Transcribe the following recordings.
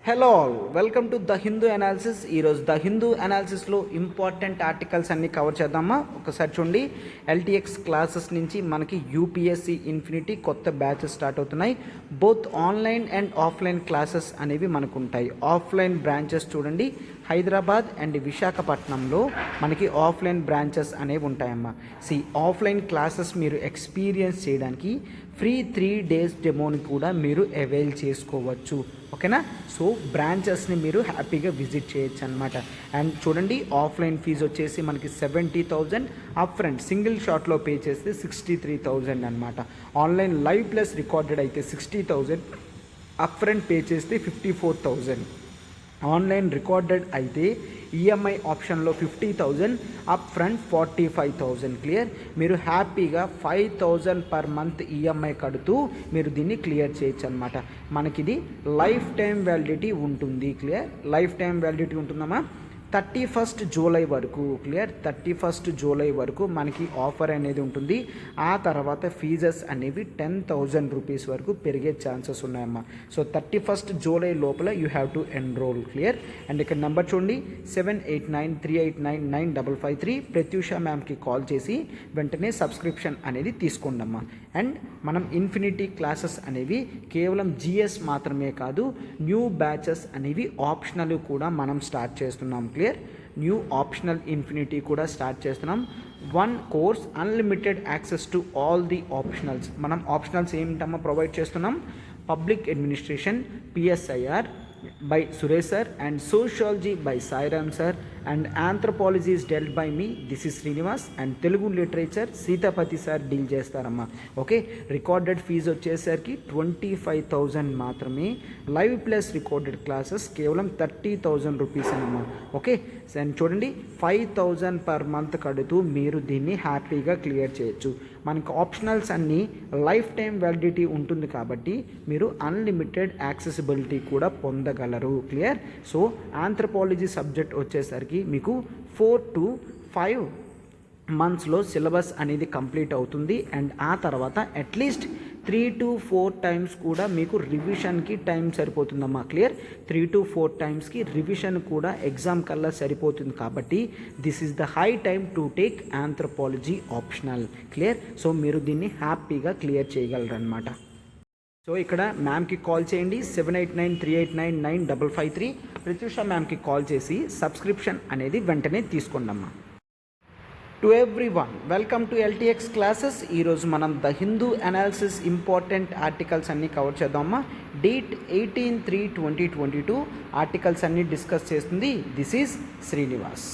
Hello all, welcome to the Hindu analysis. ఈరోజు the Hindu అనాలిసిస్లో important articles అన్నీ cover చేద్దామా? ఒకసారి చూడండి. ఎల్టీఎక్స్ క్లాసెస్ నుంచి మనకి యూపీఎస్సి ఇన్ఫినిటీ కొత్త బ్యాచెస్ స్టార్ట్ అవుతున్నాయి. Both online and offline classes అనేవి మనకు ఉంటాయి. ఆఫ్లైన్ బ్రాంచెస్ చూడండి, హైదరాబాద్ అండ్ విశాఖపట్నంలో మనకి ఆఫ్లైన్ బ్రాంచెస్ అనేవి ఉంటాయమ్మా. ఆఫ్లైన్ క్లాసెస్ మీరు ఎక్స్పీరియన్స్ చేయడానికి ఫ్రీ 3 days డెమోని కూడా మీరు అవైల్ చేసుకోవచ్చు. ఓకేనా? సో బ్రాంచెస్ని మీరు హ్యాపీగా విజిట్ చేయొచ్చు అనమాట. అండ్ చూడండి, ఆఫ్లైన్ ఫీజు వచ్చేసి మనకి 70,000, అప్ ఫ్రంట్ సింగిల్ షాట్లో పే చేస్తే 63,000 అనమాట. ఆన్లైన్ లైవ్ ప్లస్ రికార్డెడ్ అయితే 60,000, అప్ ఫ్రంట్ పే చేస్తే 54,000. ఆన్లైన్ రికార్డెడ్ అయితే ఈఎంఐ ఆప్షన్లో 50,000, అప్ ఫ్రంట్ 45,000. క్లియర్? మీరు హ్యాపీగా 5,000 పర్ మంత్ ఈఎంఐ కడుతూ మీరు దీన్ని క్లియర్ చేయొచ్చు అనమాట. మనకిది లైఫ్ టైం వ్యాలిడిటీ ఉంటుంది. క్లియర్? లైఫ్ టైం వ్యాలిడిటీ ఉంటుందమ్మా. 31st జూలై వరకు. క్లియర్? 31st జూలై వరకు మనకి ఆఫర్ అనేది ఉంటుంది. ఆ తర్వాత ఫీజెస్ అనేవి 10,000 రూపీస్ వరకు పెరిగే ఛాన్సెస్ ఉన్నాయమ్మా. సో 31st జూలై లోపల you have to enrol. Clear? And ఇక్కడ నెంబర్ చూడండి, 7893899553. ప్రత్యూష మ్యామ్కి కాల్ చేసి వెంటనే సబ్స్క్రిప్షన్ అనేది తీసుకోండి అమ్మా. అండ్ మనం ఇన్ఫినిటీ క్లాసెస్ అనేవి కేవలం జిఎస్ మాత్రమే కాదు, న్యూ బ్యాచెస్ అనేవి ఆప్షనల్ కూడా మనం స్టార్ట్ చేస్తున్నాం. క్లియర్? న్యూ ఆప్షనల్ ఇన్ఫినిటీ కూడా స్టార్ట్ చేస్తున్నాం. 1 course unlimited access to all the optionals. మనం ఆప్షనల్స్ ఏమిటమ్మా ప్రొవైడ్ చేస్తున్నాం? Public administration PSIR by Suresh sir, and sociology by Sairam sir, and anthropology is dealt by me, this is Srinivas, and Telugu literature Sitapati sir deal చేస్తారమ్మా. Okay, recorded fee వచ్చేసరికి 25,000 మాత్రమే. Live plus recorded classes కేవలం 30,000 rupees అమ్మా. Okay, and చూడండి, 5,000 per month కడుతూ మీరు దీన్ని హ్యాపీగా క్లియర్ చేయొచ్చు. మనకు ఆప్షనల్స్ అన్నీ లైఫ్ టైం వ్యాలిడిటీ ఉంటుంది కాబట్టి మీరు అన్లిమిటెడ్ యాక్సెసిబిలిటీ కూడా పొందగలరు. క్లియర్? సో ఆంథ్రపాలజీ సబ్జెక్ట్ వచ్చేసరికి మీకు 4 to 5 monthsలో సిలబస్ అనేది కంప్లీట్ అవుతుంది. అండ్ ఆ తర్వాత అట్లీస్ట్ 3 to 4 times కూడా మీకు రివిజన్కి టైం సరిపోతుందమ్మా. క్లియర్? 3 to 4 timesకి రివిజన్ కూడా ఎగ్జామ్ కల్లా సరిపోతుంది కాబట్టి this is the high time to take anthropology optional. Clear? So మీరు దీన్ని హ్యాపీగా క్లియర్ చేయగలరు అనమాట. సో ఇక్కడ మ్యామ్కి కాల్ చేయండి, 7893899553. ప్రత్యూష మ్యామ్కి కాల్ చేసి సబ్స్క్రిప్షన్ అనేది వెంటనే తీసుకోండి అమ్మా. To everyone, welcome to LTX classes. ఈరోజు మనం the Hindu analysis important articles అన్నీ కవర్ చేద్దామా. డేట్ 18/3/2022 ఆర్టికల్స్ అన్నీ డిస్కస్ చేస్తుంది. This is Srinivas.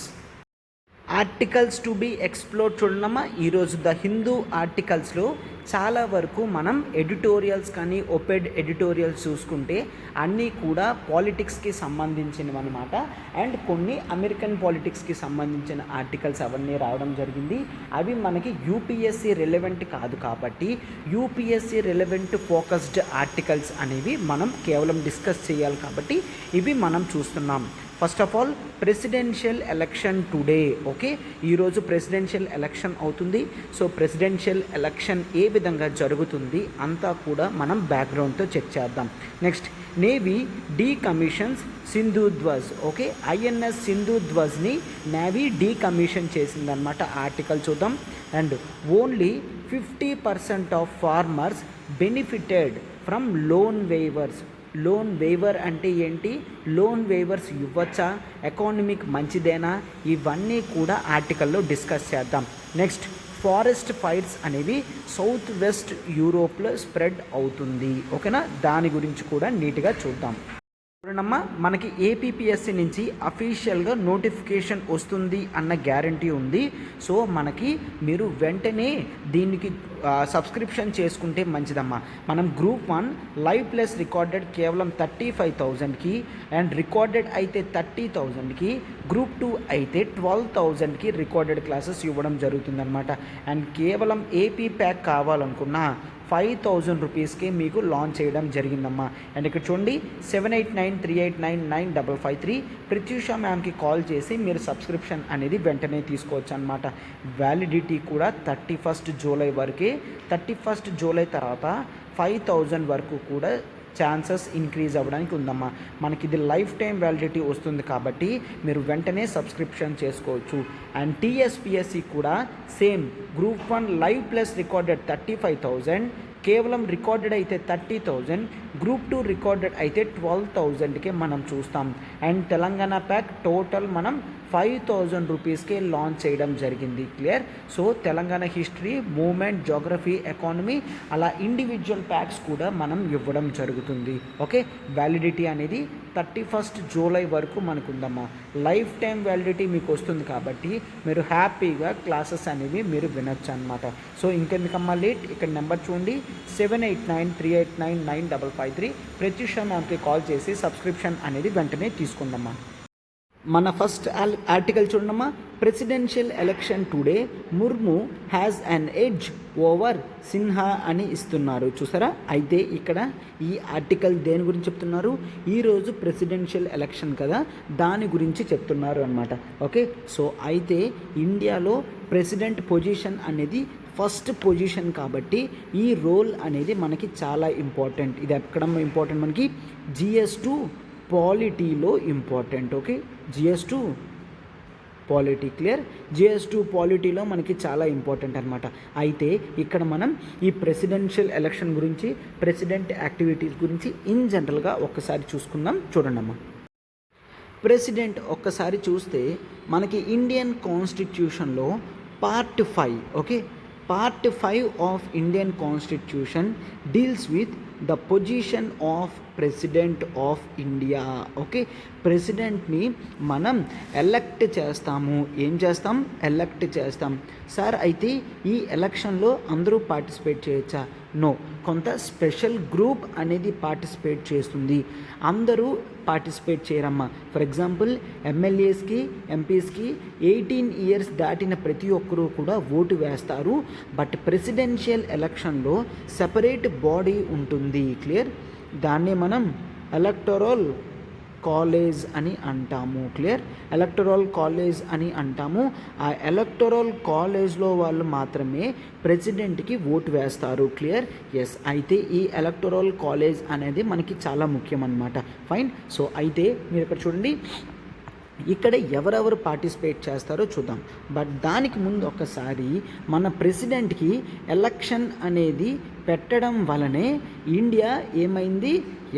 Articles to be explore చూడమ్మా. ఈరోజు ద హిందూ ఆర్టికల్స్లో చాలా వరకు మనం ఎడిటోరియల్స్ కానీ ఒపెడ్ ఎడిటోరియల్స్ చూసుకుంటే అన్నీ కూడా పాలిటిక్స్కి సంబంధించినవి అనమాట. అండ్ కొన్ని అమెరికన్ పాలిటిక్స్కి సంబంధించిన ఆర్టికల్స్ అవన్నీ రావడం జరిగింది. అవి మనకి యూపీఎస్సీ రిలవెంట్ కాదు కాబట్టి యూపీఎస్సీ రిలవెంట్ ఫోకస్డ్ ఆర్టికల్స్ అనేవి మనం కేవలం డిస్కస్ చేయాలి కాబట్టి ఇవి మనం చూస్తున్నాం. First of all, presidential election today. Okay, ఈరోజు ప్రెసిడెన్షియల్ ఎలక్షన్ అవుతుంది. సో ప్రెసిడెన్షియల్ ఎలక్షన్ ఏ విధంగా జరుగుతుంది అంతా కూడా మనం బ్యాక్గ్రౌండ్తో చెక్ చేద్దాం. Next, navy decommissions Sindhudhwaj. Okay, INS సింధుధ్వజ్ని నేవీ డీకమిషన్ చేసిందనమాట. ఆర్టికల్ చూద్దాం. And only 50% of farmers benefited from loan waivers. Loan waiver అంటే ఏంటి? Loan weavers ఇవ్వచ్చా? ఎకానమిక్ మంచిదేనా? ఇవన్నీ కూడా ఆర్టికల్లో డిస్కస్ చేద్దాం. నెక్స్ట్, ఫారెస్ట్ ఫైర్స్ అనేవి సౌత్ వెస్ట్ యూరోప్లో స్ప్రెడ్ అవుతుంది. ఓకేనా? దాని గురించి కూడా నీట్గా చూద్దాం. చూడండమ్మా, మనకి ఏపీపీఎస్సీ నుంచి అఫీషియల్గా నోటిఫికేషన్ వస్తుంది అన్న గ్యారంటీ ఉంది. సో మనకి మీరు వెంటనే దీనికి సబ్స్క్రిప్షన్ చేసుకుంటే మంచిదమ్మా. మనం గ్రూప్ 1 లైవ్ ప్లస్ రికార్డెడ్ కేవలం 35,000కి, అండ్ రికార్డెడ్ అయితే 30,000కి, గ్రూప్ 2 అయితే 12,000కి రికార్డెడ్ క్లాసెస్ ఇవ్వడం జరుగుతుందన్నమాట. అండ్ కేవలం ఏపీ ప్యాక్ కావాలనుకున్నా 5,000 రూపీస్కి మీకు లాంచ్ చేయడం జరిగిందమ్మా. అండ్ ఇక్కడ చూడండి, 7893899553. ప్రత్యూష మ్యామ్కి కాల్ చేసి మీరు సబ్స్క్రిప్షన్ అనేది వెంటనే తీసుకోవచ్చు అనమాట. వ్యాలిడిటీ కూడా 31st జూలై వరకే. 31st జూలై తర్వాత 5,000 వరకు కూడా ఛాన్సెస్ ఇంక్రీజ్ అవ్వడానికి ఉందమ్మా. మనకి ఇది లైఫ్ టైం వ్యాలిడిటీ వస్తుంది కాబట్టి మీరు వెంటనే సబ్స్క్రిప్షన్ చేసుకోవచ్చు. అండ్ టీఎస్పిఎస్సి కూడా same group 1 live plus recorded 35,000, కేవలం రికార్డెడ్ అయితే 30,000, గ్రూప్ 2 రికార్డెడ్ అయితే 12,000కే మనం చూస్తాం. అండ్ తెలంగాణ ప్యాక్ టోటల్ మనం 5,000 రూపీస్కే లాంచ్ చేయడం జరిగింది. Clear. So Telangana history, movement, geography, economy అలా ఇండివిజువల్ ప్యాక్స్ కూడా మనం ఇవ్వడం జరుగుతుంది. ఓకే, వ్యాలిడిటీ అనేది 31 జూలై వరకు మనకు ఉందమ్మా. లైఫ్ టైం వ్యాలిడిటీ మీకు వస్తుంది కాబట్టి మీరు హ్యాపీగా క్లాసెస్ అనేవి మీరు వినొచ్చు అనమాట. సో ఇంకెందుకమ్మా లేట్, ఇక్కడ నెంబర్ చూడండి 7893899553. ప్రత్యూష మ్యామ్కి కాల్ చేసి సబ్స్క్రిప్షన్ అనేది వెంటనే తీసుకుందమ్మా. మన ఫస్ట్ ఆర్టికల్ చూడమ్మా. Presidential election today, Murmu has an edge over Sinha అని ఇస్తున్నారు. చూసారా. అయితే ఇక్కడ ఈ ఆర్టికల్ దేని గురించి చెప్తున్నారు, ఈరోజు ప్రెసిడెన్షియల్ ఎలక్షన్ కదా, దాని గురించి చెప్తున్నారు అనమాట. ఓకే, సో అయితే ఇండియాలో ప్రెసిడెంట్ పొజిషన్ అనేది ఫస్ట్ పొజిషన్ కాబట్టి ఈ రోల్ అనేది మనకి చాలా ఇంపార్టెంట్. ఇది ఎక్కడ ఇంపార్టెంట్, మనకి GS2 పాలిటీలో important. Okay, GS2 polity. Clear. GS2 పాలిటీలో మనకి చాలా ఇంపార్టెంట్ అనమాట. అయితే ఇక్కడ మనం ఈ ప్రెసిడెన్షియల్ ఎలక్షన్ గురించి, ప్రెసిడెంట్ యాక్టివిటీస్ గురించి ఇన్ జనరల్గా ఒక్కసారి చూసుకుందాం. చూడండి అమ్మా. ప్రెసిడెంట్ ఒక్కసారి చూస్తే మనకి ఇండియన్ కాన్స్టిట్యూషన్లో part 5, okay, part 5 of Indian constitution deals with the position of president of India. Okay, ప్రెసిడెంట్ని మనం ఎలక్ట్ చేస్తాము. ఏం చేస్తాం, ఎలక్ట్ చేస్తాం. సార్ అయితే ఈ ఎలక్షన్లో అందరూ పార్టిసిపేట్ చేయొచ్చా? నో, కొంత స్పెషల్ గ్రూప్ అనేది పార్టిసిపేట్ చేస్తుంది. అందరూ పార్టిసిపేట్ చేయరమ్మా. ఫర్ ఎగ్జాంపుల్ ఎమ్మెల్యేస్కి, ఎంపీస్కి 18 ఇయర్స్ దాటిన ప్రతి ఒక్కరూ కూడా ఓటు వేస్తారు. బట్ ప్రెసిడెన్షియల్ ఎలక్షన్లో సెపరేట్ బాడీ ఉంటుంది. క్లియర్. దాన్ని మనం ఎలక్టోరల్ కాలేజ్ అని అంటాము. క్లియర్. ఎలక్టోరల్ కాలేజ్ అని అంటాము. ఆ ఎలక్టోరల్ కాలేజ్లో వాళ్ళు మాత్రమే ప్రెసిడెంట్కి ఓటు వేస్తారు. క్లియర్. ఎస్. అయితే ఈ ఎలక్టోరల్ కాలేజ్ అనేది మనకి చాలా ముఖ్యం అన్నమాట. ఫైన్. సో అయితే మీరు ఇక్కడ చూడండి, ఇక్కడ ఎవరెవరు పార్టిసిపేట్ చేస్తారో చూద్దాం. బట్ దానికి ముందు ఒకసారి మన ప్రెసిడెంట్కి ఎలక్షన్ అనేది పెట్టడం వలనే ఇండియా ఏమైంది,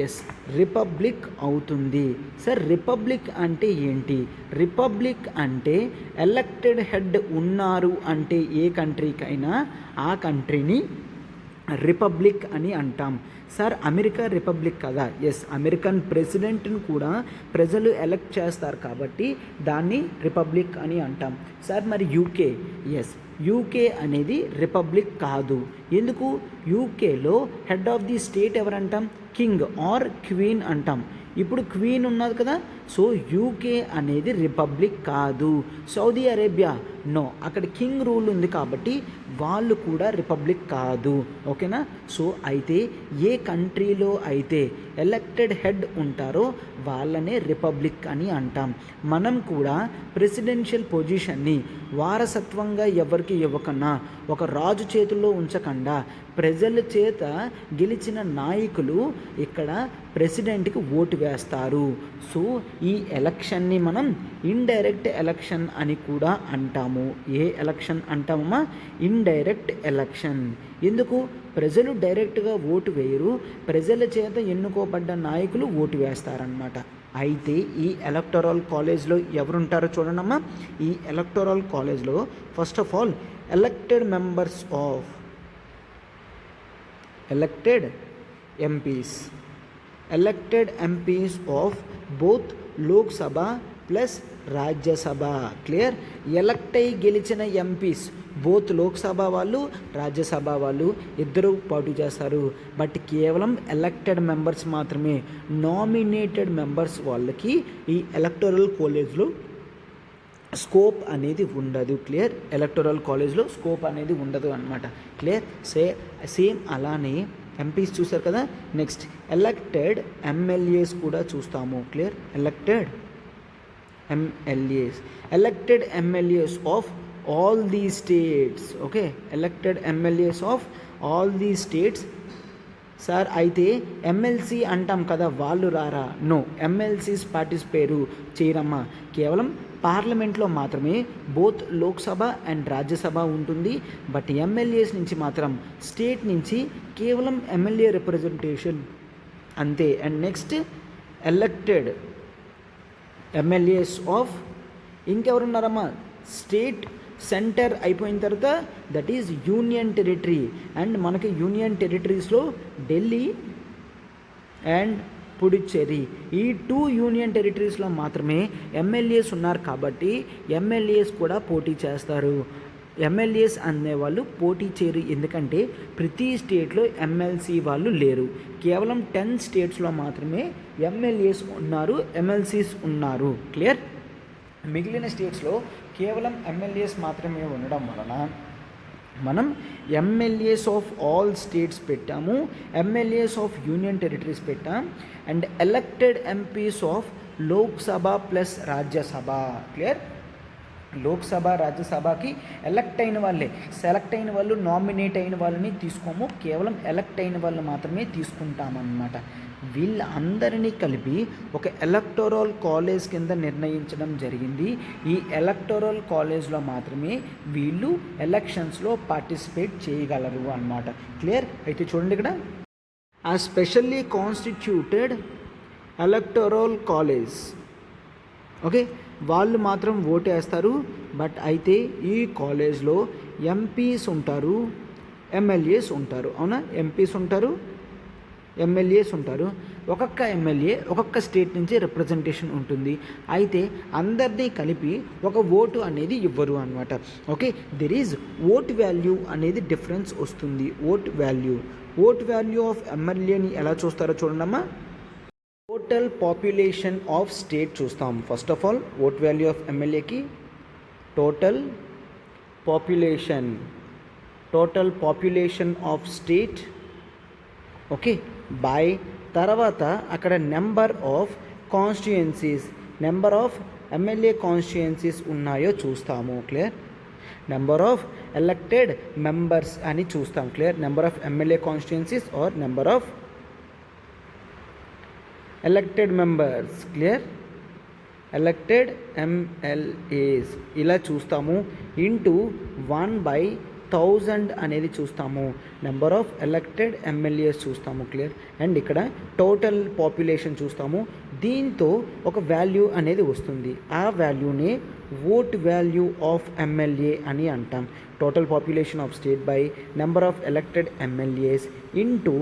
ఎస్, రిపబ్లిక్ అవుతుంది. సార్ రిపబ్లిక్ అంటే ఏంటి? రిపబ్లిక్ అంటే ఎలక్టెడ్ హెడ్ ఉన్నారు అంటే ఏ కంట్రీకైనా ఆ కంట్రీని రిపబ్లిక్ అని అంటాం. సార్ అమెరికా రిపబ్లిక్ కదా, ఎస్, అమెరికన్ ప్రెసిడెంట్ని కూడా ప్రజలు ఎలక్ట్ చేస్తారు కాబట్టి దాన్ని రిపబ్లిక్ అని అంటాం. సార్ మరి యూకే, ఎస్, యూకే అనేది రిపబ్లిక్ కాదు. ఎందుకు? యూకేలో హెడ్ ఆఫ్ ది స్టేట్ ఎవరంటాం, కింగ్ ఆర్ క్వీన్ అంటాం. ఇప్పుడు క్వీన్ ఉన్నది కదా, సో యూకే అనేది రిపబ్లిక్ కాదు. సౌదీ అరేబియా, నో, అక్కడ కింగ్ రూల్ ఉంది కాబట్టి వాళ్ళు కూడా రిపబ్లిక్ కాదు. ఓకేనా. సో అయితే ఏ కంట్రీలో అయితే ఎలక్టెడ్ హెడ్ ఉంటారో వాళ్ళనే రిపబ్లిక్ అని అంటాం. మనం కూడా ప్రెసిడెన్షియల్ పొజిషన్ని వారసత్వంగా ఎవరికి ఇవ్వకన్నా, ఒక రాజు చేతుల్లో ఉంచకుండా ప్రజల చేత గెలిచిన నాయకులు ఇక్కడ ప్రెసిడెంట్కి ఓటు వేస్తారు. సో ఈ ఎలక్షన్ని మనం ఇండైరెక్ట్ ఎలక్షన్ అని కూడా అంటాము. ఏ ఎలక్షన్ అంటామమ్మా? Indirect election. ఎందుకు? ప్రజలు డైరెక్ట్గా ఓటు వేయరు, ప్రజల చేత ఎన్నుకోబడ్డ నాయకులు ఓటు వేస్తారనమాట. అయితే ఈ ఎలక్టోరల్ కాలేజ్లో ఎవరుంటారో చూడండమ్మా. ఈ ఎలక్టోరల్ కాలేజ్లో first of all elected members of elected MPs of both Lok Sabha plus Rajya Sabha. Clear. Elect అయి గెలిచిన ఎంపీస్ బోత్ లోక్సభ వాళ్ళు, రాజ్యసభ వాళ్ళు ఇద్దరు పోటీ చేస్తారు. బట్ కేవలం ఎలక్టెడ్ మెంబర్స్ మాత్రమే, నామినేటెడ్ మెంబర్స్ వాళ్ళకి ఈ ఎలక్టోరల్ కాలేజ్లో స్కోప్ అనేది ఉండదు. క్లియర్. ఎలక్టోరల్ కాలేజ్లో స్కోప్ అనేది ఉండదు అనమాట. క్లియర్. సేమ్ అలానే ఎంపీస్ చూసారు కదా. నెక్స్ట్ ఎలక్టెడ్ ఎమ్మెల్యేస్ కూడా చూస్తాము. Clear. Elected MLAs of all the states. Okay, elected MLAs of all the states sir అయితే ఎమ్మెల్సీ అంటాం కదా, వాళ్ళు రారా? నో, ఎమ్మెల్సీస్ పార్టిసిపేరు చేయరమ్మా. కేవలం పార్లమెంట్లో మాత్రమే బోత్ లోక్సభ అండ్ రాజ్యసభ ఉంటుంది. బట్ ఎమ్మెల్యేస్ నుంచి మాత్రం స్టేట్ నుంచి కేవలం ఎమ్మెల్యే రిప్రజెంటేషన్ అంతే. And next elected MLAs of ఇంకెవరున్నారమ్మా, స్టేట్ సెంటర్ అయిపోయిన తర్వాత that is union territory. And మనకి యూనియన్ టెరిటరీస్లో ఢిల్లీ అండ్ పుడుచ్చేరి, ఈ 2 యూనియన్ టెరిటరీస్లో మాత్రమే ఎమ్మెల్యేస్ ఉన్నారు కాబట్టి ఎమ్మెల్యేస్ కూడా పోటీ చేస్తారు. ఎమ్మెల్యేస్ అనేవాళ్ళు పోటీ చేయరు, ఎందుకంటే ప్రతి స్టేట్లో ఎమ్మెల్సీ వాళ్ళు లేరు. కేవలం 10 స్టేట్స్లో మాత్రమే ఎమ్మెల్యేస్ ఉన్నారు, ఎమ్మెల్సీస్ ఉన్నారు. క్లియర్? మిగిలిన స్టేట్స్లో కేవలం ఎమ్మెల్యేస్ మాత్రమే ఉండడం వలన మనం ఎమ్మెల్యేస్ ఆఫ్ ఆల్ స్టేట్స్ పెట్టాము, ఎమ్మెల్యేస్ ఆఫ్ యూనియన్ టెరిటరీస్ పెట్టాం, and elected MPs of Lok Sabha plus Rajya Sabha. Clear? Lok Sabha రాజ్యసభకి ఎలక్ట్ అయిన వాళ్ళే, సెలెక్ట్ అయిన వాళ్ళు నామినేట్ అయిన వాళ్ళని తీసుకోము, కేవలం ఎలక్ట్ అయిన వాళ్ళు మాత్రమే తీసుకుంటామన్నమాట. వీళ్ళందరినీ కలిపి ఒక ఎలక్టోరల్ కాలేజ్ కింద నిర్ణయించడం జరిగింది. ఈ ఎలక్టోరల్ కాలేజ్లో మాత్రమే వీళ్ళు ఎలక్షన్స్లో పార్టిసిపేట్ చేయగలరు అన్నమాట. క్లియర్? అయితే చూడండి, ఇక్కడ ఆ specially constituted electoral college, okay, వాళ్ళు మాత్రం ఓటు వేస్తారు. బట్ అయితే ఈ కాలేజ్లో ఎంపీస్ ఉంటారు, ఎమ్మెల్యేస్ ఉంటారు. అవునా? ఎంపీస్ ఉంటారు, ఎమ్మెల్యేస్ ఉంటారు. ఒక్కొక్క ఎమ్మెల్యే ఒక్కొక్క స్టేట్ నుంచి రిప్రజెంటేషన్ ఉంటుంది. అయితే అందరినీ కలిపి ఒక ఓటు అనేది ఇవ్వరు అనమాట. Okay, there is vote value అనేది డిఫరెన్స్ వస్తుంది. ఓట్ వాల్యూ ఆఫ్ ఎమ్మెల్యేని ఎలా చూస్తారో చూడండమ్మా. టోటల్ పాపులేషన్ ఆఫ్ స్టేట్ చూస్తాం. First of all vote value of ఎమ్మెల్యేకి total population of state, okay, by తర్వాత అక్కడ number of constituencies, number of MLA constituencies ఉన్నాయో చూస్తాము. Clear? Number of elected members అని చూస్తాం. Clear? Number of MLA constituencies or number of elected members. Clear? Elected MLAs ఇలా చూస్తాము. Into 1/1000 అనేది చూస్తాము. నెంబర్ ఆఫ్ ఎలక్టెడ్ ఎమ్మెల్యేస్ చూస్తాము. క్లియర్? అండ్ ఇక్కడ టోటల్ పాపులేషన్ చూస్తాము. దీంతో ఒక వాల్యూ అనేది వస్తుంది. ఆ వాల్యూనే ఓట్ వాల్యూ ఆఫ్ ఎమ్మెల్యే అని అంటాం. Total population of state by number of elected MLAs into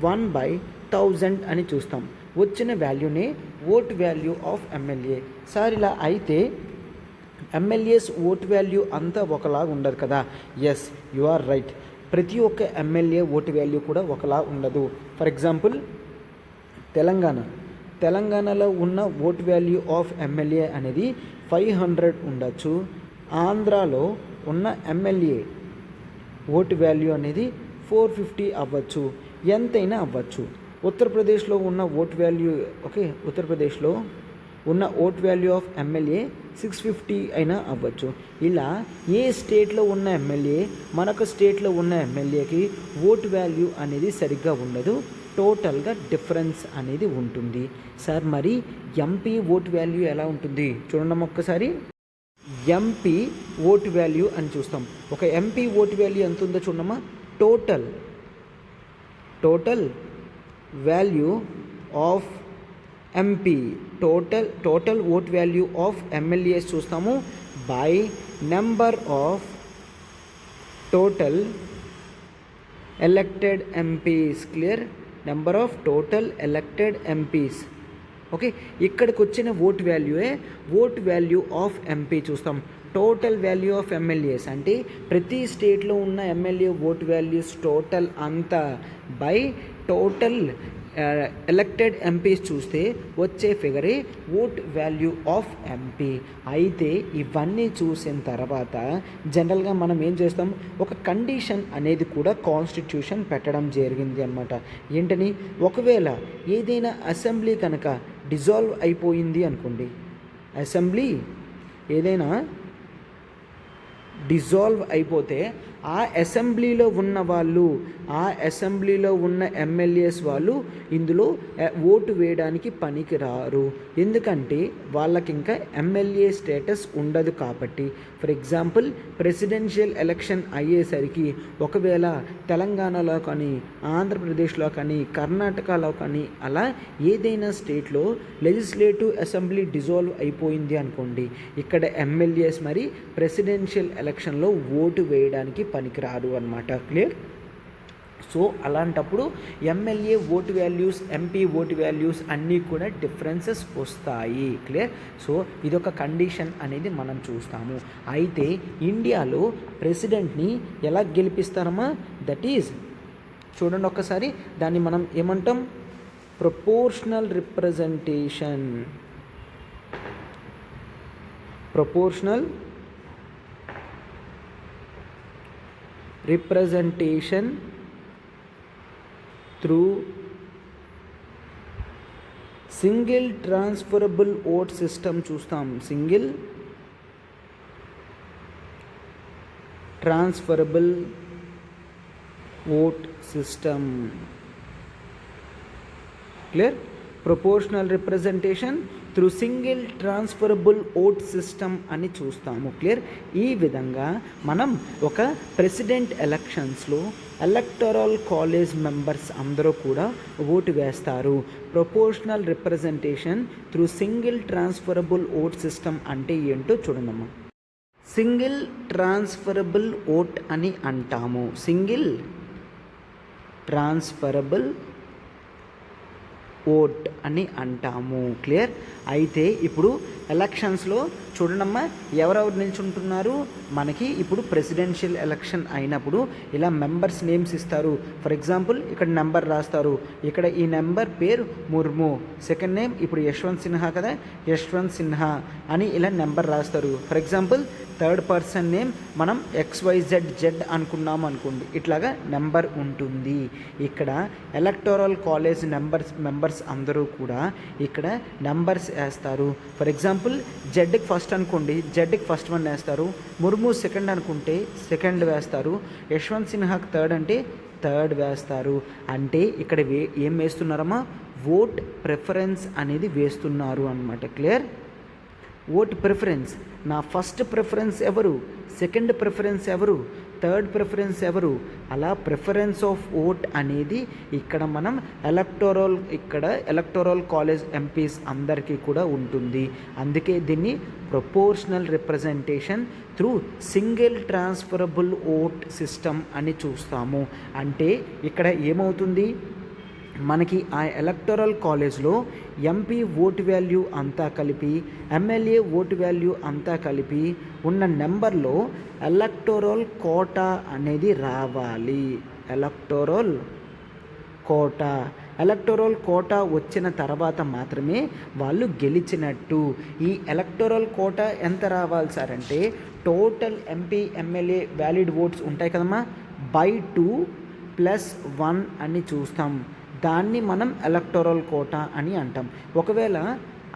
1/1000 అని చూస్తాం. వచ్చిన వాల్యూనే vote value of MLA. Sir ఇలా అయితే ఎమ్మెల్యేస్ ఓట్ వాల్యూ అంతా ఒకలా ఉండదు కదా. Yes, you are right. ప్రతి ఒక్క ఎమ్మెల్యే ఓటు వాల్యూ కూడా ఒకలా ఉండదు. ఫర్ ఎగ్జాంపుల్ తెలంగాణలో ఉన్న ఓట్ వాల్యూ ఆఫ్ ఎమ్మెల్యే అనేది 500 ఉండొచ్చు. ఆంధ్రాలో ఉన్న ఎమ్మెల్యే ఓటు వాల్యూ అనేది 450 అవ్వచ్చు, ఎంతైనా అవ్వచ్చు. ఉత్తరప్రదేశ్లో ఉన్న ఓట్ వాల్యూ, ఓకే, ఉత్తరప్రదేశ్లో ఉన్న ఓట్ వాల్యూ ఆఫ్ ఎమ్మెల్యే 650 అయినా అవ్వచ్చు. ఇలా ఏ స్టేట్లో ఉన్న ఎమ్మెల్యే మనకు స్టేట్లో ఉన్న ఎమ్మెల్యేకి ఓట్ వాల్యూ అనేది సరిగ్గా ఉండదు, టోటల్గా డిఫరెన్స్ అనేది ఉంటుంది. సార్ మరి ఎంపీ ఓట్ వాల్యూ ఎలా ఉంటుంది చూడండి ఒక్కసారి. ఎంపీ ఓట్ వాల్యూ అని చూస్తాం. ఒక ఎంపీ ఓట్ వాల్యూ ఎంత ఉందో చూడమ్మా. Total value of MP, total vote value of MLAs చూస్తాము by number of total elected MPs. Clear? Number of total elected MPs. Okay, ఇక్కడికి వచ్చిన ఓట్ వాల్యూ ఆఫ్ ఎంపీ చూస్తాం. టోటల్ వాల్యూ ఆఫ్ ఎమ్మెల్యేస్ అంటే ప్రతి స్టేట్లో ఉన్న ఎమ్మెల్యే ఓట్ వాల్యూస్ టోటల్ అంతా by total elected MPs చూస్తే వచ్చే ఫిగరే ఓట్ వాల్యూ ఆఫ్ ఎంపీ. అయితే ఇవన్నీ చూసిన తర్వాత జనరల్గా మనం ఏం చేస్తాం, ఒక కండిషన్ అనేది కూడా కాన్స్టిట్యూషన్ పెట్టడం జరిగింది అనమాట. ఏంటని, ఒకవేళ ఏదైనా అసెంబ్లీ కనుక డిజాల్వ్ అయిపోయింది అనుకోండి, అసెంబ్లీ ఏదైనా డిజాల్వ్ అయిపోతే ఆ అసెంబ్లీలో ఉన్న వాళ్ళు, ఆ అసెంబ్లీలో ఉన్న ఎమ్మెల్యేస్ వాళ్ళు ఇందులో ఓటు వేయడానికి పనికి రారు. ఎందుకంటే వాళ్ళకి ఇంకా ఎమ్మెల్యే స్టేటస్ ఉండదు కాబట్టి. ఫర్ ఎగ్జాంపుల్ ప్రెసిడెన్షియల్ ఎలక్షన్ అయ్యేసరికి ఒకవేళ తెలంగాణలో కానీ, ఆంధ్రప్రదేశ్లో కానీ, కర్ణాటకలో కానీ అలా ఏదైనా స్టేట్లో లెజిస్లేటివ్ అసెంబ్లీ డిజాల్వ్ అయిపోయింది అనుకోండి, ఇక్కడ ఎమ్మెల్యేస్ మరి ప్రెసిడెన్షియల్ ఎలక్షన్లో ఓటు వేయడానికి పనికిరారు అన్నమాట. క్లియర్? సో అలాంటప్పుడు MLA vote values, MP vote values అన్నీ కూడా డిఫరెన్సెస్ వస్తాయి. క్లియర్? సో ఇదొక కండిషన్ అనేది మనం చూస్తాము. అయితే ఇండియాలో ప్రెసిడెంట్ని ఎలా గెలిపిస్తారమ్మా? దట్ ఈజ్ చూడండి ఒక్కసారి, దాన్ని మనం ఏమంటాం? Proportional representation. Proportional representation through single transferable vote system చూస్తాం. Single transferable vote system. Clear? Proportional representation through single transferable vote system అని చూస్తాము. క్లియర్? ఈ విధంగా మనం ఒక ప్రెసిడెంట్ ఎలక్షన్స్లో ఎలక్టరల్ కాలేజ్ మెంబర్స్ అందరూ కూడా ఓటు వేస్తారు. Proportional representation through single transferable vote system అంటే ఏంటో చూడండమ్మా. సింగిల్ ట్రాన్స్ఫరబుల్ ఓట్ అని అంటాము. సింగిల్ ట్రాన్స్ఫరబుల్ ఓట్ అని అంటాము. క్లియర్? అయితే ఇప్పుడు ఎలక్షన్స్లో చూడండమ్మా, ఎవరెవరు నిల్చుంటున్నారు మనకి. ఇప్పుడు ప్రెసిడెన్షియల్ ఎలక్షన్ అయినప్పుడు ఇలా మెంబర్స్ నేమ్స్ ఇస్తారు. ఫర్ ఎగ్జాంపుల్ ఇక్కడ నెంబర్ రాస్తారు. ఇక్కడ ఈ నెంబర్ పేరు ముర్ము, సెకండ్ నేమ్ ఇప్పుడు యశ్వంత్ సిన్హా కదా, యశ్వంత్ సిన్హా అని ఇలా నెంబర్ రాస్తారు. For example third person name మనం XYZ అనుకున్నాము అనుకోండి, ఇట్లాగా నెంబర్ ఉంటుంది. ఇక్కడ ఎలక్టోరల్ కాలేజ్ మెంబర్స్ అందరూ కూడా ఇక్కడ నెంబర్స్ వేస్తారు. ఫర్ ఎగ్జాంపుల్ జెడ్కి ఫస్ట్ అనుకోండి, జెడ్కి ఫస్ట్ వన్ వేస్తారు. ముర్ము సెకండ్ అనుకుంటే సెకండ్ వేస్తారు. యశ్వంత్ సిన్హాకి థర్డ్ అంటే థర్డ్ వేస్తారు. అంటే ఇక్కడ ఏం వేస్తున్నారమ్మా? ఓట్ ప్రిఫరెన్స్ అనేది వేస్తున్నారు అన్నమాట. క్లియర్? Vote preference. నా ఫస్ట్ ప్రిఫరెన్స్ ఎవరు, సెకండ్ ప్రిఫరెన్స్ ఎవరు, థర్డ్ ప్రిఫరెన్స్ ఎవరు, అలా ప్రిఫరెన్స్ ఆఫ్ ఓట్ అనేది ఇక్కడ మనం ఎలక్టోరల్ కాలేజ్ ఎంపీస్ అందరికీ కూడా ఉంటుంది. అందుకే దీన్ని proportional representation through single transferable vote system అని చూస్తాము. అంటే ఇక్కడ ఏమవుతుంది, మనకి ఆ ఎలక్టోరల్ కాలేజ్లో ఎంపీ ఓటు వాల్యూ అంతా కలిపి, ఎమ్మెల్యే ఓటు వాల్యూ అంతా కలిపి ఉన్న నెంబర్లో ఎలక్టోరల్ కోటా అనేది రావాలి. ఎలక్టోరల్ కోటా వచ్చిన తర్వాత మాత్రమే వాళ్ళు గెలిచినట్టు. ఈ ఎలక్టోరల్ కోటా ఎంత రావాలి సార్ అంటే, total MP MLA valid votes ఉంటాయి కదమ్మా, /2 + 1 అని చూస్తాం. దాన్ని మనం ఎలక్టోరల్ కోటా అని అంటాం. ఒకవేళ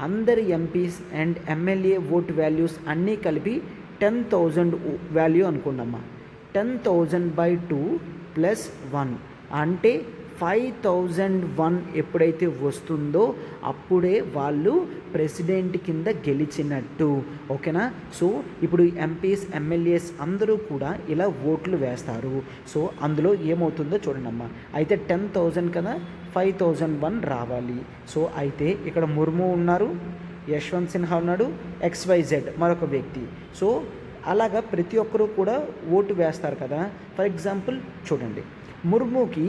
అందరి MPs and MLA vote values అన్నీ కలిపి 10,000 వాల్యూ అనుకోండమ్మా. 10,000/2 + 1 అంటే 5,001 ఎప్పుడైతే వస్తుందో అప్పుడే వాళ్ళు ప్రెసిడెంట్ కింద గెలిచినట్టు. ఓకేనా? సో ఇప్పుడు ఎంపీస్ ఎమ్మెల్యేస్ అందరూ కూడా ఇలా ఓట్లు వేస్తారు. సో అందులో ఏమవుతుందో చూడండమ్మా. అయితే 10,000 కదా, 5,001 రావాలి. సో అయితే ఇక్కడ ముర్ము ఉన్నారు, యశ్వంత్ సిన్హా ఉన్నాడు, XYZ మరొక వ్యక్తి. సో అలాగా ప్రతి ఒక్కరూ కూడా ఓటు వేస్తారు కదా. ఫర్ ఎగ్జాంపుల్ చూడండి, ముర్ముకి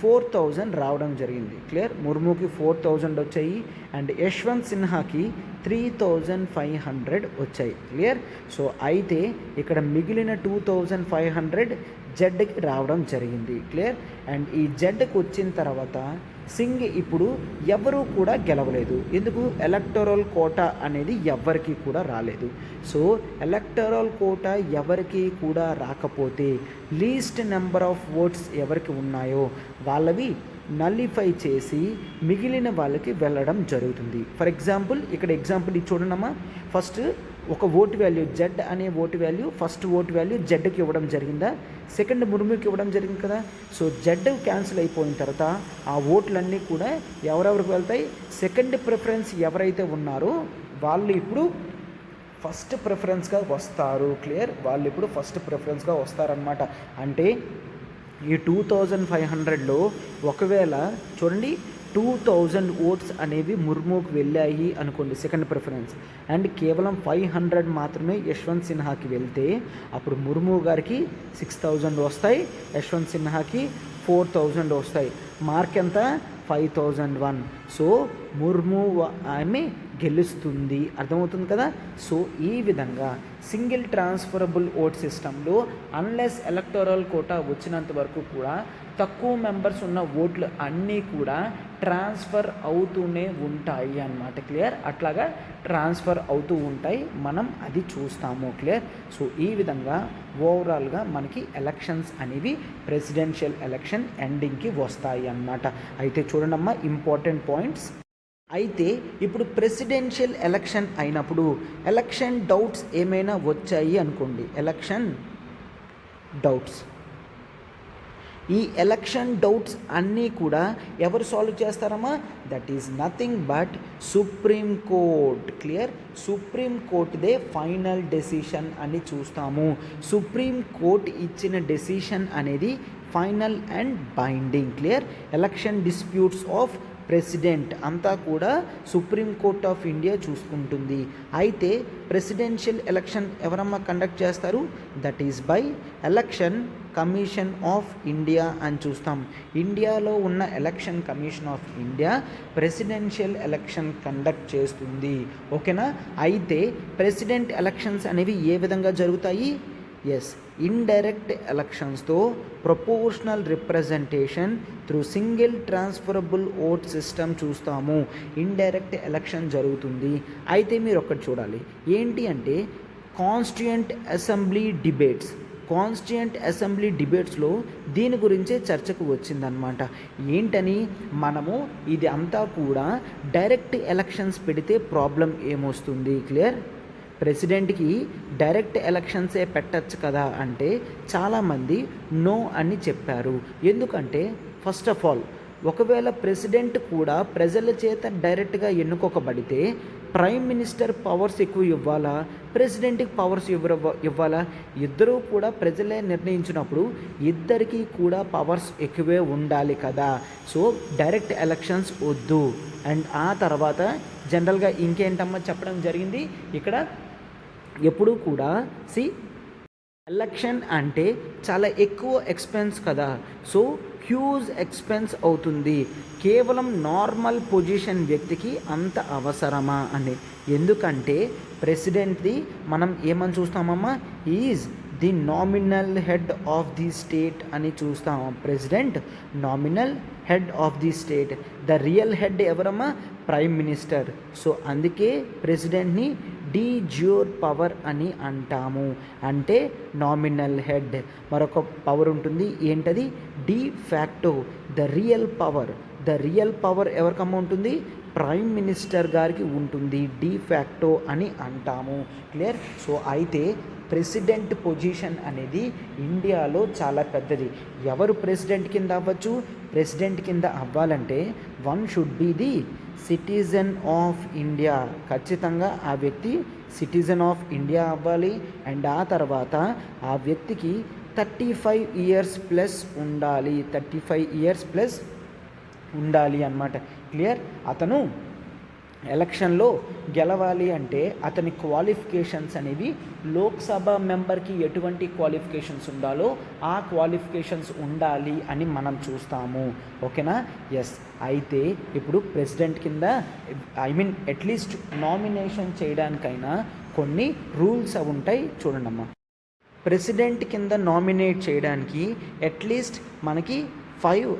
4,000 రావడం జరిగింది. క్లియర్? ముర్ముకి 4,000 వచ్చాయి అండ్ యశ్వంత్ సిన్హాకి 3,500 వచ్చాయి. క్లియర్? సో అయితే ఇక్కడ మిగిలిన 2,500 జెడ్కి రావడం జరిగింది. క్లియర్? అండ్ ఈ జెడ్కి వచ్చిన తర్వాత సింగ్ ఇప్పుడు ఎవరూ కూడా గెలవలేదు. ఎందుకు? ఎలక్టోరల్ కోటా అనేది ఎవరికి కూడా రాలేదు. సో ఎలక్టోరల్ కోటా ఎవరికి కూడా రాకపోతే లీస్ట్ నెంబర్ ఆఫ్ ఓట్స్ ఎవరికి ఉన్నాయో వాళ్ళవి నల్లిఫై చేసి మిగిలిన వాళ్ళకి వెళ్ళడం జరుగుతుంది. ఫర్ ఎగ్జాంపుల్ ఇక్కడ ఎగ్జాంపుల్ ఇది చూడండమ్మా. ఫస్ట్ ఒక ఓటు వాల్యూ జెడ్ అనే vote value first vote value జెడ్కి ఇవ్వడం జరిగిందా, సెకండ్ ముర్ముకి ఇవ్వడం జరిగింది కదా. సో జెడ్ క్యాన్సిల్ అయిపోయిన తర్వాత ఆ ఓట్లన్నీ కూడా ఎవరెవరికి వెళ్తాయి, సెకండ్ ప్రిఫరెన్స్ ఎవరైతే ఉన్నారో వాళ్ళు ఇప్పుడు ఫస్ట్ ప్రిఫరెన్స్గా వస్తారు. క్లియర్, వాళ్ళు ఇప్పుడు ఫస్ట్ ప్రిఫరెన్స్గా వస్తారనమాట. అంటే ఈ 2500లో ఒకవేళ చూడండి 2000 ఓట్స్ అనేవి ముర్ముకి వెళ్ళాయి అనుకోండి సెకండ్ ప్రిఫరెన్స్, అండ్ కేవలం 500 మాత్రమే యశ్వంత్ సిన్హాకి వెళ్తే అప్పుడు ముర్ము గారికి 6000 వస్తాయి, యశ్వంత్ సిన్హాకి 4000 వస్తాయి. మార్క్ ఎంత, 5001. సో ముర్ము ఆమె గెలుస్తుంది. అర్థమవుతుంది కదా. సో ఈ విధంగా సింగిల్ ట్రాన్స్ఫరబుల్ ఓట్ సిస్టంలో అన్లెస్ ఎలక్టోరల్ కోటా వచ్చినంత వరకు కూడా తక్కువ మెంబర్స్ ఉన్న ఓట్లు అన్నీ కూడా ట్రాన్స్ఫర్ అవుతూనే ఉంటాయి అన్నమాట. క్లియర్, అట్లాగా ట్రాన్స్ఫర్ అవుతూ ఉంటాయి, మనం అది చూస్తాము. క్లియర్. సో ఈ విధంగా ఓవరాల్గా మనకి ఎలక్షన్స్ అనేవి ప్రెసిడెన్షియల్ ఎలక్షన్ ఎండింగ్కి వస్తాయి అన్నమాట. అయితే చూడండమ్మా ఇంపార్టెంట్ పాయింట్స్. అయితే ఇప్పుడు ప్రెసిడెన్షియల్ ఎలక్షన్ అయినప్పుడు ఎలక్షన్ డౌట్స్ ఏమైనా వచ్చాయి అనుకోండి, ఎలక్షన్ డౌట్స్, ఈ ఎలక్షన్ డౌట్స్ అన్నీ కూడా ఎవరు సాల్వ్ చేస్తారమ్మా, that is nothing but supreme court. Clear, supreme కోర్టుదే ఫైనల్ డెసిషన్ అని చూస్తాము. సుప్రీం కోర్ట్ ఇచ్చిన డెసిషన్ అనేది final and binding. Clear, election disputes of president అంతా కూడా సుప్రీం కోర్ట్ ఆఫ్ ఇండియా చూసుకుంటుంది. అయితే ప్రెసిడెన్షియల్ ఎలక్షన్ ఎవరమ్మా కండక్ట్ చేస్తారు, that is by election commission of India అని చూస్తాం. ఇండియాలో ఉన్న election commission of India presidential election conduct చేస్తుంది. ఓకేనా. అయితే ప్రెసిడెంట్ ఎలక్షన్స్ అనేవి ఏ విధంగా జరుగుతాయి, ఎస్ ఇండైరెక్ట్ ఎలక్షన్స్తో proportional representation through single transferable vote system చూస్తాము. ఇండైరెక్ట్ ఎలక్షన్ జరుగుతుంది. అయితే మీరు ఒక్కటి చూడాలి, ఏంటి అంటే constituent assembly debates. Constituent assembly డిబేట్స్లో దీని గురించే చర్చకు వచ్చిందనమాట. ఏంటని, మనము ఇది అంతా కూడా డైరెక్ట్ ఎలక్షన్స్ పెడితే ప్రాబ్లం ఏమొస్తుంది. క్లియర్, ప్రెసిడెంట్కి డైరెక్ట్ ఎలక్షన్సే పెట్టచ్చు కదా అంటే చాలామంది నో అని చెప్పారు. ఎందుకంటే ఫస్ట్ ఆఫ్ ఆల్ ఒకవేళ ప్రెసిడెంట్ కూడా ప్రజల చేత డైరెక్ట్గా ఎన్నుకోకబడితే ప్రైమ్ మినిస్టర్ పవర్స్ ఎక్కువ ఇవ్వాలా, ప్రెసిడెంట్కి పవర్స్ ఇవ్వాలా? ఇద్దరూ కూడా ప్రజలే నిర్ణయించినప్పుడు ఇద్దరికీ కూడా పవర్స్ ఎక్కువే ఉండాలి కదా. సో డైరెక్ట్ ఎలక్షన్స్ వద్దు. అండ్ ఆ తర్వాత జనరల్గా ఇంకేంటమ్మా చెప్పడం జరిగింది ఇక్కడ, ఎప్పుడూ కూడా ఎలక్షన్ అంటే చాలా ఎక్కువ ఎక్స్పెన్స్ కదా. సో హ్యూజ్ ఎక్స్పెన్స్ అవుతుంది. కేవలం నార్మల్ పొజిషన్ వ్యక్తికి అంత అవసరమా అని. ఎందుకంటే ప్రెసిడెంట్ది మనం ఏమని చూస్తామమ్మా, is the nominal head of the state అని చూస్తాము. President nominal head of the state. The real head ఎవరమ్మా, ప్రైమ్ మినిస్టర్. సో అందుకే ప్రెసిడెంట్ని డి జ్యూర్ పవర్ అని అంటాము. అంటే నామినల్ హెడ్. మరొక పవర్ ఉంటుంది, ఏంటది, de facto. The real power. The real power ఎవరికమ్మ ఉంటుంది, ప్రైమ్ మినిస్టర్ గారికి ఉంటుంది. డి ఫ్యాక్టో అని అంటాము. క్లియర్. సో అయితే ప్రెసిడెంట్ పొజిషన్ అనేది ఇండియాలో చాలా పెద్దది. ఎవరు ప్రెసిడెంట్ కింద అవ్వచ్చు, ప్రెసిడెంట్ కింద అవ్వాలంటే one should be the citizen of India. ఖచ్చితంగా ఆ వ్యక్తి సిటిజన్ ఆఫ్ ఇండియా అవ్వాలి. అండ్ ఆ తర్వాత ఆ వ్యక్తికి 35 ఇయర్స్ ప్లస్ ఉండాలి. 35 ఇయర్స్ ప్లస్ ఉండాలి అన్నమాట. క్లియర్. అతను ఎలక్షన్లో గెలవాలి అంటే అతని క్వాలిఫికేషన్స్ అనేవి లోక్సభ మెంబర్కి ఎటువంటి క్వాలిఫికేషన్స్ ఉండాలో ఆ క్వాలిఫికేషన్స్ ఉండాలి అని మనం చూస్తాము. ఓకేనా. ఎస్. అయితే ఇప్పుడు ప్రెసిడెంట్ కింద అట్లీస్ట్ నామినేషన్ చేయడానికైనా కొన్ని రూల్స్ అవి ఉంటాయి. చూడండమ్మా, ప్రెసిడెంట్ కింద నామినేట్ చేయడానికి అట్లీస్ట్ మనకి 5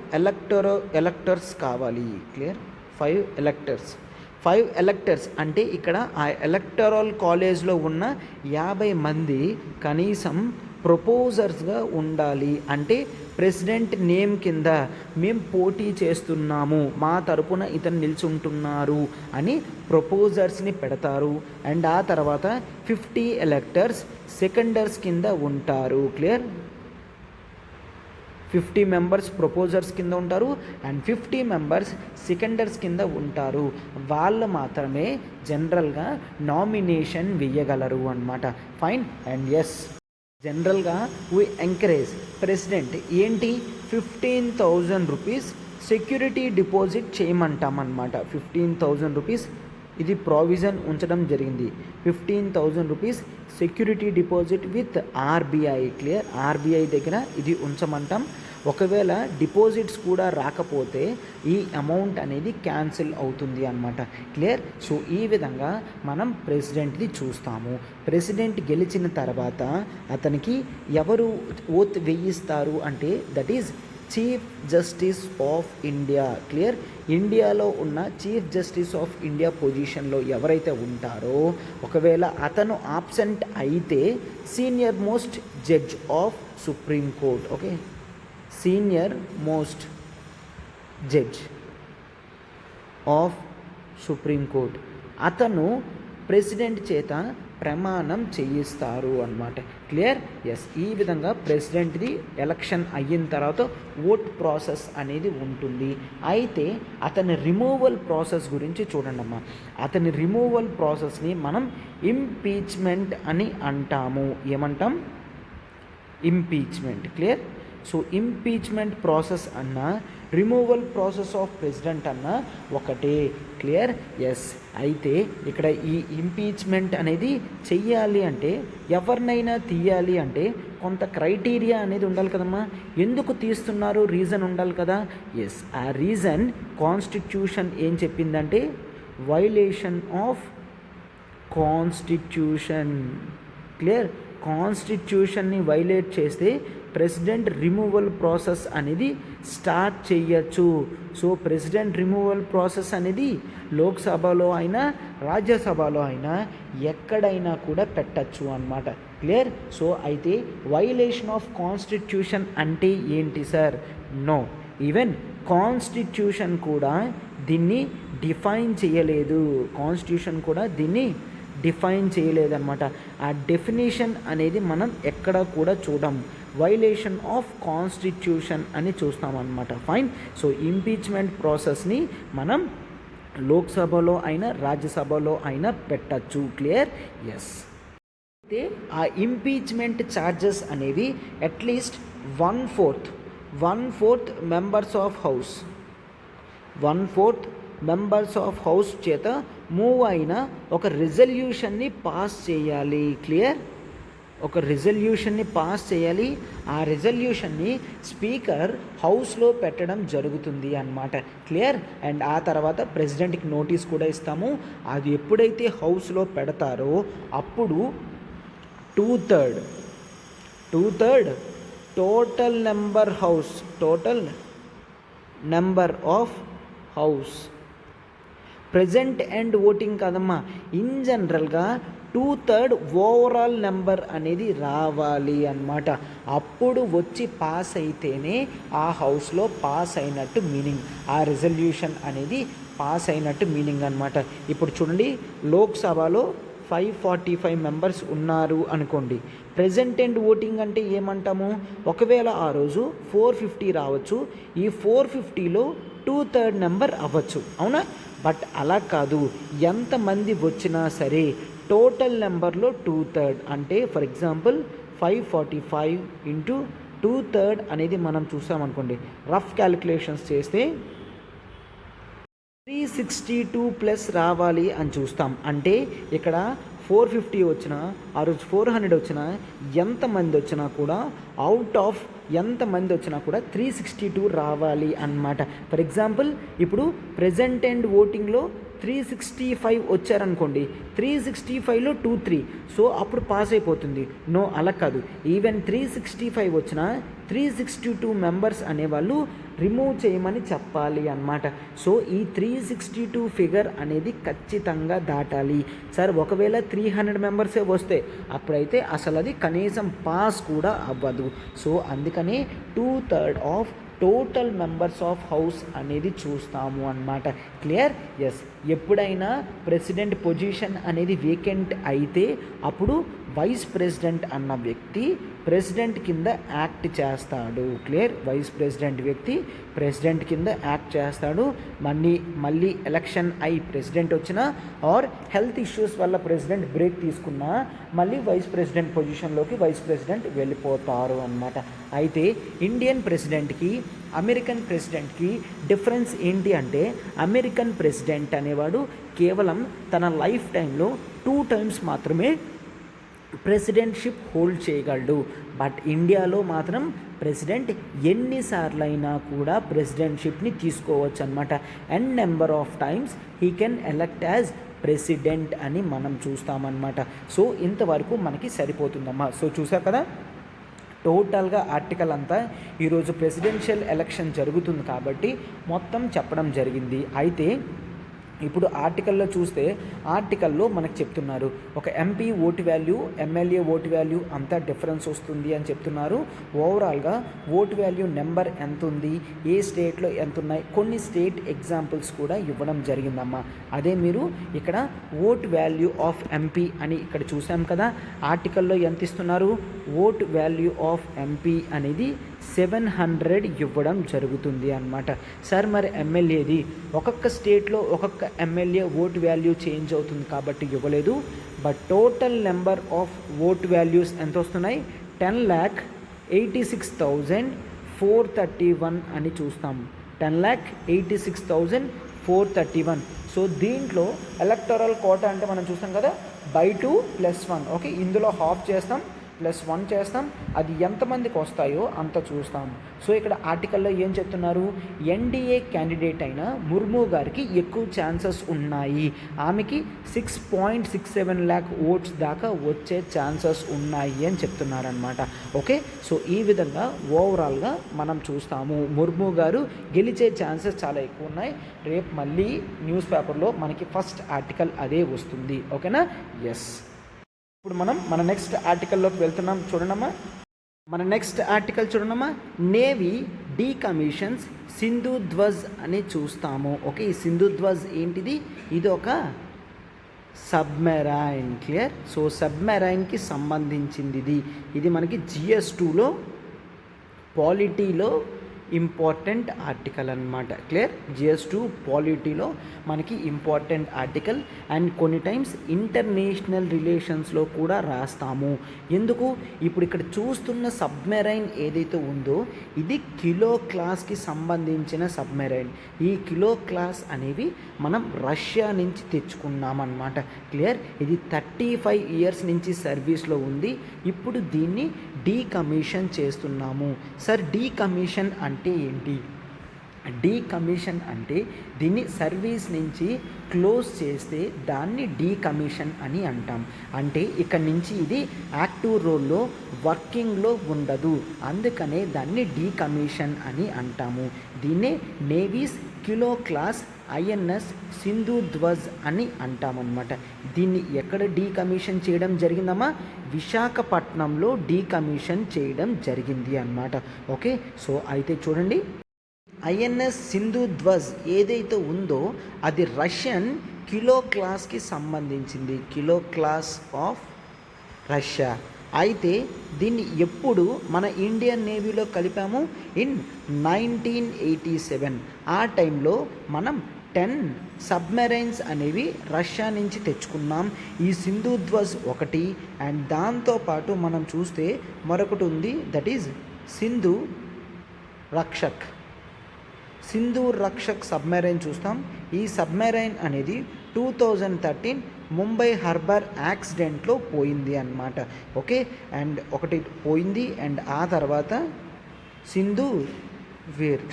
ఎలక్టర్స్ కావాలి. క్లియర్. 5 ఎలక్టర్స్ అంటే ఇక్కడ ఆ ఎలక్టరల్ కాలేజ్లో ఉన్న 50 మంది కనీసం ప్రపోజర్స్గా ఉండాలి. అంటే ప్రెసిడెంట్ నేమ్ కింద మేము పోటీ చేస్తున్నాము, మా తరపున ఇతను నిల్చుంటున్నారు అని ప్రపోజర్స్ని పెడతారు. అండ్ ఆ తర్వాత 50 ఎలక్టర్స్ సెకండర్స్ కింద ఉంటారు. క్లియర్? 50 మెంబర్స్ ప్రపోజర్స్ కింద ఉంటారు అండ్ 50 మెంబర్స్ సెకండర్స్ కింద ఉంటారు. వాళ్ళు మాత్రమే జనరల్గా నామినేషన్ వేయగలరు అన్నమాట. ఫైన్. అండ్ ఎస్, జనరల్గా వీ ఎంకరేజ్ ప్రెసిడెంట్ ఏంటి 15,000 రూపీస్ సెక్యూరిటీ డిపాజిట్ చేయమంటాం అన్నమాట. 15,000 రూపీస్ ఇది ప్రావిజన్ ఉంచడం జరిగింది. 15,000 rupees security deposit with RBI. Clear? RBI దగ్గర ఇది ఉంచమంటాం. ఒకవేళ డిపాజిట్స్ కూడా రాకపోతే ఈ అమౌంట్ అనేది క్యాన్సిల్ అవుతుంది అన్నమాట. క్లియర్? సో ఈ విధంగా మనం ప్రెసిడెంట్ది చూస్తాము. ప్రెసిడెంట్ గెలిచిన తర్వాత అతనికి ఎవరు ఓత్ వేయిస్తారు అంటే that is chief justice of India. Clear? ఇండియాలో ఉన్న చీఫ్ జస్టిస్ ఆఫ్ ఇండియా పొజిషన్లో ఎవరైతే ఉంటారో ఒకవేళ అతను ఆబ్సెంట్ అయితే senior most judge of supreme court. Okay, senior most judge of supreme court అతను ప్రెసిడెంట్ చేత ప్రమాణం చేయిస్తారు అన్నమాట. క్లియర్? ఎస్, ఈ విధంగా ప్రెసిడెంట్ది ఎలక్షన్ అయిన తర్వాత ఓట్ ప్రాసెస్ అనేది ఉంటుంది. అయితే అతని రిమూవల్ ప్రాసెస్ గురించి చూడండి అమ్మా. అతని రిమూవల్ ప్రాసెస్ని మనం ఇంపీచ్మెంట్ అని అంటాము. ఏమంటాం? Impeachment. Clear? So impeachment process అన్న రిమూవల్ ప్రాసెస్ ఆఫ్ ప్రెసిడెంట్ అన్న ఒకటే. క్లియర్? ఎస్. అయితే ఇక్కడ ఈ ఇంపీచ్మెంట్ అనేది చెయ్యాలి అంటే ఎవరినైనా తీయాలి అంటే కొంత క్రైటీరియా అనేది ఉండాలి కదమ్మా. ఎందుకు తీస్తున్నారు? రీజన్ ఉండాలి కదా. ఎస్, ఆ రీజన్ కాన్స్టిట్యూషన్ ఏం చెప్పిందంటే వైలేషన్ ఆఫ్ కాన్స్టిట్యూషన్. క్లియర్? కాన్స్టిట్యూషన్ని వైలేట్ చేస్తే ప్రెసిడెంట్ రిమూవల్ ప్రాసెస్ అనేది స్టార్ట్ చేయొచ్చు. సో ప్రెసిడెంట్ రిమూవల్ ప్రాసెస్ అనేది లోక్సభలో అయినా రాజ్యసభలో అయినా ఎక్కడైనా కూడా పెట్టచ్చు అన్నమాట. క్లియర్? సో అయితే వైలేషన్ ఆఫ్ కాన్స్టిట్యూషన్ అంటే ఏంటి సార్? నో, ఈవెన్ కాన్స్టిట్యూషన్ కూడా దీన్ని డిఫైన్ చేయలేదు. కాన్స్టిట్యూషన్ కూడా దీన్ని డిఫైన్ చేయలేదన్నమాట. ఆ డెఫినేషన్ అనేది మనం ఎక్కడ కూడా చూడం. వైలేషన్ ఆఫ్ కాన్స్టిట్యూషన్ అని చూస్తామన్నమాట. ఫైన్. సో ఇంపీచ్మెంట్ ప్రాసెస్ని మనం లోక్సభలో అయినా రాజ్యసభలో అయినా పెట్టచ్చు. క్లియర్? ఎస్. అయితే ఆ ఇంపీచ్మెంట్ ఛార్జెస్ అనేవి at least 1/4 members of house 1/4 members of house చేత మూవ్ అయిన ఒక రిజల్యూషన్ని పాస్ చేయాలి. క్లియర్? ఒక రిజల్యూషన్ని పాస్ చేయాలి. ఆ రిజల్యూషన్ని స్పీకర్ హౌస్లో పెట్టడం జరుగుతుంది అన్నమాట. క్లియర్? అండ్ ఆ తర్వాత ప్రెసిడెంట్కి నోటీస్ కూడా ఇస్తాము. అది ఎప్పుడైతే హౌస్లో పెడతారో అప్పుడు 2/3 total number of house present and voting కాదమ్మా, ఇన్ జనరల్గా 2/3 ఓవరాల్ నెంబర్ అనేది రావాలి అన్నమాట. అప్పుడు వచ్చి పాస్ అయితేనే ఆ హౌస్లో పాస్ అయినట్టు మీనింగ్. ఆ రిజల్యూషన్ అనేది పాస్ అయినట్టు మీనింగ్ అన్నమాట. ఇప్పుడు చూడండి, లోక్సభలో 545 మెంబర్స్ ఉన్నారు అనుకోండి. ప్రెజెంట్ అండ్ ఓటింగ్ అంటే ఏమంటాము? ఒకవేళ ఆ రోజు 450 రావచ్చు. ఈ 450లో 2/3 నెంబర్ అవ్వచ్చు, అవునా? బట్ అలా కాదు. ఎంతమంది వచ్చినా సరే టోటల్ నెంబర్లో 2/3 అంటే ఫర్ ఎగ్జాంపుల్ 545 ఇంటూ 2/3 అనేది మనం చూసామనుకోండి, రఫ్ క్యాలిక్యులేషన్స్ చేస్తే 362 ప్లస్ రావాలి అని చూస్తాం. అంటే ఇక్కడ 450 వచ్చినా ఆ రోజు 400 వచ్చినా ఎంతమంది వచ్చినా కూడా అవుట్ ఆఫ్ ఎంతమంది వచ్చినా కూడా 362 రావాలి అన్నమాట. ఫర్ ఎగ్జాంపుల్ ఇప్పుడు ప్రెజెంట్ అండ్ ఓటింగ్లో 365 వచ్చారనుకోండి, 365లో 2 3, సో అప్పుడు పాస్ అయిపోతుంది. నో, అలా కాదు. ఈవెన్ 365 వచ్చినా 362 మెంబర్స్ అనేవాళ్ళు రిమూవ్ చేయమని చెప్పాలి అన్నమాట. సో ఈ 362 ఫిగర్ అనేది ఖచ్చితంగా దాటాలి. సార్ ఒకవేళ 300 మెంబర్సే వస్తే అప్పుడైతే అసలు అది కనీసం పాస్ కూడా అవ్వదు. సో అందుకని 2/3 of total members of house అనేది చూస్తాము అన్నమాట. క్లియర్? ఎస్. ఎప్పుడైనా ప్రెసిడెంట్ పొజిషన్ అనేది వేకెంట్ అయితే అప్పుడు వైస్ ప్రెసిడెంట్ అన్న వ్యక్తి ప్రెసిడెంట్ కింద యాక్ట్ చేస్తాడు. క్లియర్? వైస్ ప్రెసిడెంట్ వ్యక్తి ప్రెసిడెంట్ కింద యాక్ట్ చేస్తాడు. మళ్ళీ ఎలక్షన్ అయి ప్రెసిడెంట్ వచ్చినా ఆర్ హెల్త్ ఇష్యూస్ వల్ల ప్రెసిడెంట్ బ్రేక్ తీసుకున్నా మళ్ళీ వైస్ ప్రెసిడెంట్ పొజిషన్లోకి వైస్ ప్రెసిడెంట్ వెళ్ళిపోతారు అన్నమాట. అయితే ఇండియన్ ప్రెసిడెంట్కి అమెరికన్ ప్రెసిడెంట్కి డిఫరెన్స్ ఏంటి అంటే, అమెరికన్ ప్రెసిడెంట్ అనేవాడు కేవలం తన లైఫ్ టైంలో 2 times మాత్రమే ప్రెసిడెంట్షిప్ హోల్డ్ చేయగలడు. బట్ ఇండియాలో మాత్రం ప్రెసిడెంట్ ఎన్నిసార్లైనా కూడా ప్రెసిడెంట్షిప్ని తీసుకోవచ్చు అనమాట. N number of times he can elect as president అని మనం చూస్తామన్నమాట. సో ఇంతవరకు మనకి సరిపోతుందమ్మా. సో చూసారు కదా, టోటల్గా ఆర్టికల్ అంతా ఈరోజు ప్రెసిడెన్షియల్ ఎలక్షన్ జరుగుతుంది కాబట్టి మొత్తం చెప్పడం జరిగింది. అయితే ఇప్పుడు ఆర్టికల్లో చూస్తే ఆర్టికల్లో మనకు చెప్తున్నారు ఒక MP vote value, MLA vote value అంతా డిఫరెన్స్ వస్తుంది అని చెప్తున్నారు. ఓవరాల్గా ఓటు వాల్యూ నెంబర్ ఎంత ఉంది, ఏ స్టేట్లో ఎంత ఉన్నాయి, కొన్ని స్టేట్ ఎగ్జాంపుల్స్ కూడా ఇవ్వడం జరిగిందమ్మా. అదే మీరు ఇక్కడ ఓట్ వాల్యూ ఆఫ్ ఎంపీ అని ఇక్కడ చూసాం కదా, ఆర్టికల్లో ఎంత ఇస్తున్నారు, ఓట్ వాల్యూ ఆఫ్ ఎంపీ అనేది 700 ఇవ్వడం జరుగుతుంది అన్నమాట. సార్ మరి ఎమ్మెల్యేది ఒక్కొక్క స్టేట్లో ఒక్కొక్క ఎమ్మెల్యే ఓటు వాల్యూ చేంజ్ అవుతుంది కాబట్టి ఇవ్వలేదు. But total number of vote values ఎంత వస్తున్నాయి, 10,86,431 అని చూస్తాము. 10,86,431. సో దీంట్లో ఎలక్టోరల్ కోటా అంటే మనం చూస్తాం కదా, by2 + 1. ఓకే, ఇందులో హాఫ్ చేస్తాం, +1 చేస్తాం, అది ఎంతమందికి వస్తాయో అంత చూస్తాం. సో ఇక్కడ ఆర్టికల్లో ఏం చెప్తున్నారు, ఎన్డీఏ క్యాండిడేట్ అయిన ముర్ము గారికి ఎక్కువ ఛాన్సెస్ ఉన్నాయి, ఆమెకి 6.67 lakh ఓట్స్ దాకా వచ్చే ఛాన్సెస్ ఉన్నాయి అని చెప్తున్నారనమాట. ఓకే, సో ఈ విధంగా ఓవరాల్గా మనం చూస్తాము ముర్ము గారు గెలిచే ఛాన్సెస్ చాలా ఎక్కువ ఉన్నాయి. రేపు మళ్ళీ న్యూస్ పేపర్లో మనకి ఫస్ట్ ఆర్టికల్ అదే వస్తుంది. ఓకేనా? ఎస్. ఇప్పుడు మనం మన నెక్స్ట్ ఆర్టికల్లోకి వెళ్తున్నాం. చూడనమ్మా, మన next article చూడనమ్మా, navy డీకమిషన్స్ Sindhu Dhvaj అని చూస్తాము. ఓకే, ఈ సింధు ధ్వజ్ ఏంటిది, ఇది ఒక సబ్మెరైన్. క్లియర్? సో సబ్మెరైన్కి సంబంధించింది ఇది మనకి GS2లో పాలిటీలో ఇంపార్టెంట్ ఆర్టికల్ అన్నమాట. క్లియర్? GS2 పాలిటీలో మనకి ఇంపార్టెంట్ ఆర్టికల్ అండ్ కొన్ని టైమ్స్ ఇంటర్నేషనల్ రిలేషన్స్లో కూడా రాస్తాము. ఎందుకు, ఇప్పుడు ఇక్కడ చూస్తున్న సబ్మెరైన్ ఏదైతే ఉందో ఇది కిలో క్లాస్కి సంబంధించిన సబ్మెరైన్. ఈ కిలో క్లాస్ అనేవి మనం రష్యా నుంచి తెచ్చుకున్నామన్నమాట. క్లియర్? ఇది 35 years నుంచి సర్వీస్లో ఉంది. ఇప్పుడు దీన్ని డీకమిషన్ చేస్తున్నాము. సార్ డీకమిషన్ అంటే ఏంటి? డీకమిషన్ అంటే దీన్ని సర్వీస్ నుంచి క్లోజ్ చేస్తే దాన్ని డీకమిషన్ అని అంటాం. అంటే ఇక్కడ నుంచి ఇది యాక్టివ్ రోల్లో వర్కింగ్లో ఉండదు, అందుకనే దాన్ని డీకమిషన్ అని అంటాము. దీన్నే navy's kilo class INS Sindhudhwaj అని అంటామన్నమాట. దీన్ని ఎక్కడ డీకమిషన్ చేయడం జరిగిందమ్మా, విశాఖపట్నంలో డీకమిషన్ చేయడం జరిగింది అన్నమాట. ఓకే, సో అయితే చూడండి, INS సింధు ధ్వజ్ ఏదైతే ఉందో అది రష్యన్ కిలో క్లాస్కి సంబంధించింది, కిలో క్లాస్ ఆఫ్ రష్యా. అయితే దీన్ని ఎప్పుడు మన ఇండియన్ నేవీలో కలిపాము, ఇన్ 1987. ఆ టైంలో మనం 10 సబ్మెరైన్స్ అనేవి రష్యా నుంచి తెచ్చుకున్నాం. ఈ సింధు ధ్వజ్ ఒకటి, అండ్ దాంతోపాటు మనం చూస్తే మరొకటి ఉంది, that is Sindhu Rakshak. Sindhu Rakshak submarine చూస్తాం. ఈ సబ్మెరైన్ అనేది 2013 ముంబై హార్బర్ యాక్సిడెంట్లో పోయింది అన్నమాట. ఓకే, అండ్ ఒకటి పోయింది, అండ్ ఆ తర్వాత సింధు వీర్.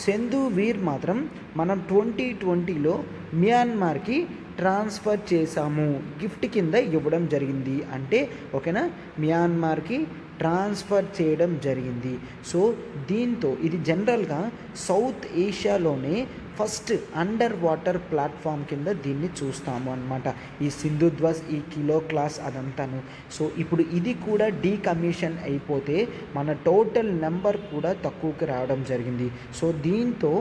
సింధు వీర్ మాత్రం మనం 2020లో మియాన్మార్కి ట్రాన్స్ఫర్ చేశాము, గిఫ్ట్ కింద ఇవ్వడం జరిగింది. అంటే ఓకేనా, మియాన్మార్కి ట్రాన్స్ఫర్ చేయడం జరిగింది. సో దీంతో ఇది జనరల్గా సౌత్ ఏషియాలోనే ఫస్ట్ అండర్ వాటర్ ప్లాట్ఫామ్ కింద దీన్ని చూస్తాము అన్నమాట. ఈ సింధుధ్వజ్, ఈ కిలో క్లాస్ అదంతాను. సో ఇప్పుడు ఇది కూడా డీకమిషన్ అయిపోతే మన టోటల్ నెంబర్ కూడా తక్కువకి రావడం జరిగింది. సో దీంతో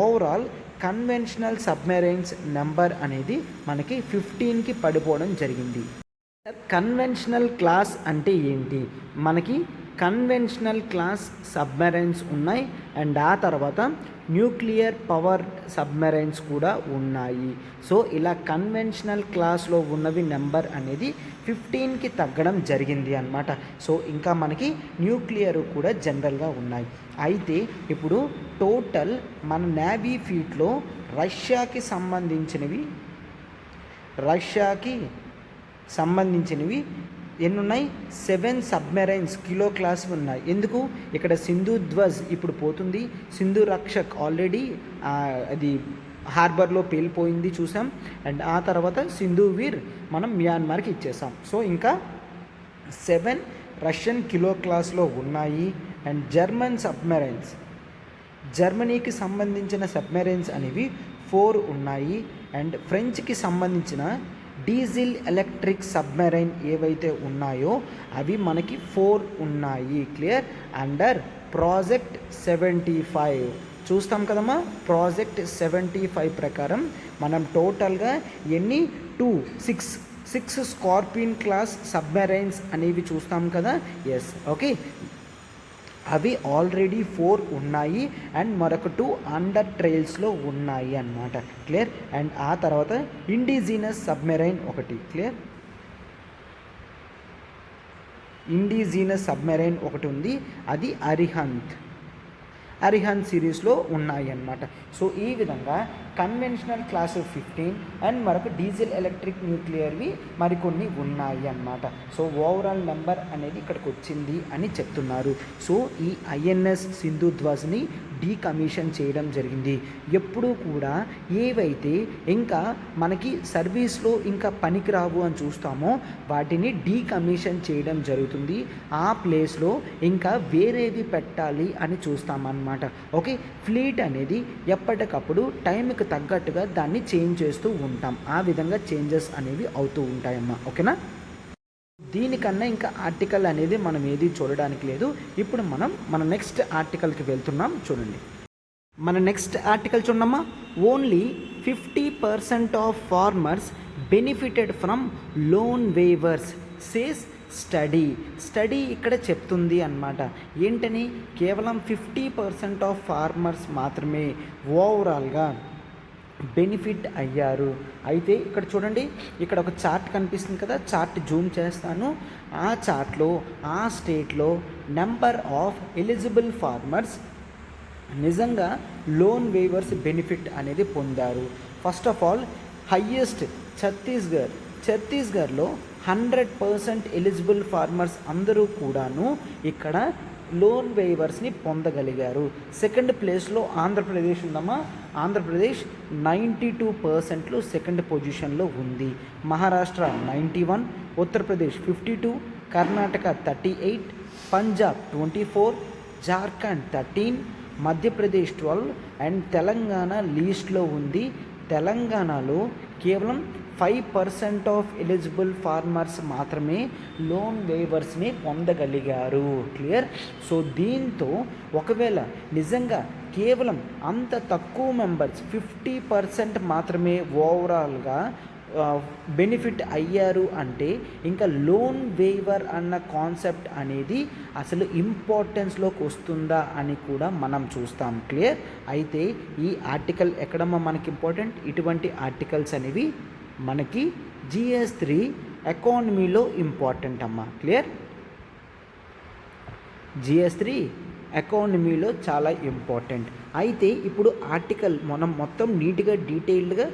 ఓవరాల్ కన్వెన్షనల్ సబ్మెరైన్స్ నెంబర్ అనేది మనకి 15కి పడిపోవడం జరిగింది. కన్వెన్షనల్ క్లాస్ అంటే ఏంటి? మనకి కన్వెన్షనల్ క్లాస్ సబ్మెరైన్స్ ఉన్నాయి అండ్ ఆ తర్వాత న్యూక్లియర్ పవర్ సబ్మెరైన్స్ కూడా ఉన్నాయి. సో ఇలా కన్వెన్షనల్ క్లాస్లో ఉన్నవి నెంబర్ అనేది 15కి తగ్గడం జరిగింది అన్నమాట. సో ఇంకా మనకి న్యూక్లియర్ కూడా జనరల్గా ఉన్నాయి. అయితే ఇప్పుడు టోటల్ మన నేవీ ఫీట్లో రష్యాకి సంబంధించినవి ఎన్ని ఉన్నాయి? 7 సబ్మెరైన్స్ కిలో క్లాస్ ఉన్నాయి. ఎందుకు? ఇక్కడ సింధుధ్వజ్ ఇప్పుడు పోతుంది, సింధు రక్షక్ ఆల్రెడీ అది హార్బర్లో పేలిపోయింది చూసాం, అండ్ ఆ తర్వాత సింధు వీర్ మనం మియాన్మార్కి ఇచ్చేసాం. సో ఇంకా 7 రష్యన్ కిలో క్లాస్లో ఉన్నాయి. అండ్ జర్మన్ సబ్మెరైన్స్, జర్మనీకి సంబంధించిన సబ్మెరైన్స్ అనేవి 4 ఉన్నాయి. అండ్ ఫ్రెంచ్కి సంబంధించిన డీజిల్ ఎలక్ట్రిక్ సబ్మెరైన్ ఏవైతే ఉన్నాయో అవి మనకి 4 ఉన్నాయి. క్లియర్? అండర్ ప్రాజెక్ట్ 75 చూస్తాం కదమ్మా. ప్రాజెక్ట్ 75 ప్రకారం మనం టోటల్గా ఎన్ని 6 స్కార్పియన్ క్లాస్ సబ్మెరైన్స్ అనేవి చూస్తాం కదా. ఎస్, ఓకే, అవి ఆల్రెడీ 4 ఉన్నాయి అండ్ మరొక 2 అండర్ ట్రయల్స్లో ఉన్నాయి అన్నమాట. క్లియర్? అండ్ ఆ తర్వాత ఇండిజినస్ సబ్మెరైన్ ఒకటి. క్లియర్? ఇండిజినస్ సబ్మెరైన్ ఒకటి ఉంది, అది అరిహంత్ సిరీస్లో ఉన్నాయి అన్నమాట. సో ఈ విధంగా కన్వెన్షనల్ క్లాస్ 15 అండ్ మరొక డీజిల్ ఎలక్ట్రిక్ న్యూక్లియర్వి మరికొన్ని ఉన్నాయి అన్నమాట. సో ఓవరాల్ నెంబర్ అనేది ఇక్కడికి వచ్చింది అని చెప్తున్నారు. సో ఈ ఐఎన్ఎస్ సింధుధ్వజ్ని డీకమిషన్ చేయడం జరిగింది. ఎప్పుడూ కూడా ఏవైతే ఇంకా మనకి సర్వీస్లో ఇంకా పనికిరావు అని చూస్తామో వాటిని డీకమిషన్ చేయడం జరుగుతుంది. ఆ ప్లేస్లో ఇంకా వేరేవి పెట్టాలి అని చూస్తామన్నమాట. ఓకే, ఫ్లీట్ అనేది ఎప్పటికప్పుడు టైంకి తగ్గట్టుగా దాన్ని చేంజ్ చేస్తూ ఉంటాం. ఆ విధంగా చేంజెస్ అనేవి అవుతూ ఉంటాయమ్మా. ఓకేనా? దీనికన్నా ఇంకా ఆర్టికల్ అనేది మనం ఏది చూడడానికి లేదు. ఇప్పుడు మనం మన నెక్స్ట్ ఆర్టికల్కి వెళ్తున్నాం. చూడండి, మన నెక్స్ట్ ఆర్టికల్ చూడమ్మా. Only 50% of farmers benefited from loan weavers says study ఇక్కడ చెప్తుంది అన్నమాట. ఏంటని? కేవలం 50% ఆఫ్ ఫార్మర్స్ మాత్రమే ఓవరాల్గా బెనిఫిట్ అయ్యారు. అయితే ఇక్కడ చూడండి, ఇక్కడ ఒక చార్ట్ కనిపిస్తుంది కదా, చార్ట్ జూమ్ చేస్తాను. ఆ చార్ట్లో ఆ స్టేట్లో నెంబర్ ఆఫ్ ఎలిజిబుల్ ఫార్మర్స్ నిజంగా లోన్ వేవర్స్ బెనిఫిట్ అనేది పొందారు. ఫస్ట్ ఆఫ్ ఆల్ హయ్యెస్ట్ ఛత్తీస్గఢ్లో 100% ఎలిజిబుల్ ఫార్మర్స్ అందరూ కూడాను ఇక్కడ లోన్ వేవర్స్ని పొందగలిగారు. సెకండ్ ప్లేస్లో ఆంధ్రప్రదేశ్ ఉందమ్మా. ఆంధ్రప్రదేశ్ 92% సెకండ్ పొజిషన్లో ఉంది. మహారాష్ట్ర 91, ఉత్తరప్రదేశ్ 52, కర్ణాటక 38, పంజాబ్ 24, జార్ఖండ్ 13, మధ్యప్రదేశ్ 12 అండ్ తెలంగాణ లీస్ట్లో ఉంది. తెలంగాణలో కేవలం 5% ఆఫ్ ఎలిజిబుల్ ఫార్మర్స్ మాత్రమే లోన్ వేవర్స్ని పొందగలిగారు. క్లియర్? సో దీంతో ఒకవేళ నిజంగా కేవలం అంత తక్కువ మెంబర్స్ 50% మాత్రమే ఓవరాల్గా బెనిఫిట్ అయ్యారు అంటే ఇంకా లోన్ వేవర్ అన్న కాన్సెప్ట్ అనేది అసలు ఇంపార్టెన్స్లోకి వస్తుందా అని కూడా మనం చూస్తాం. క్లియర్? అయితే ఈ ఆర్టికల్ ఎక్కడమ్మా మనకి ఇంపార్టెంట్? ఇటువంటి ఆర్టికల్స్ అనేవి మనకి GS3 ఎకానమీలో ఇంపార్టెంట్ అమ్మా. క్లియర్? GS3 ఎకానమీలో చాలా ఇంపార్టెంట్. అయితే ఇప్పుడు ఆర్టికల్ మనం మొత్తం నీట్గా డీటెయిల్డ్గా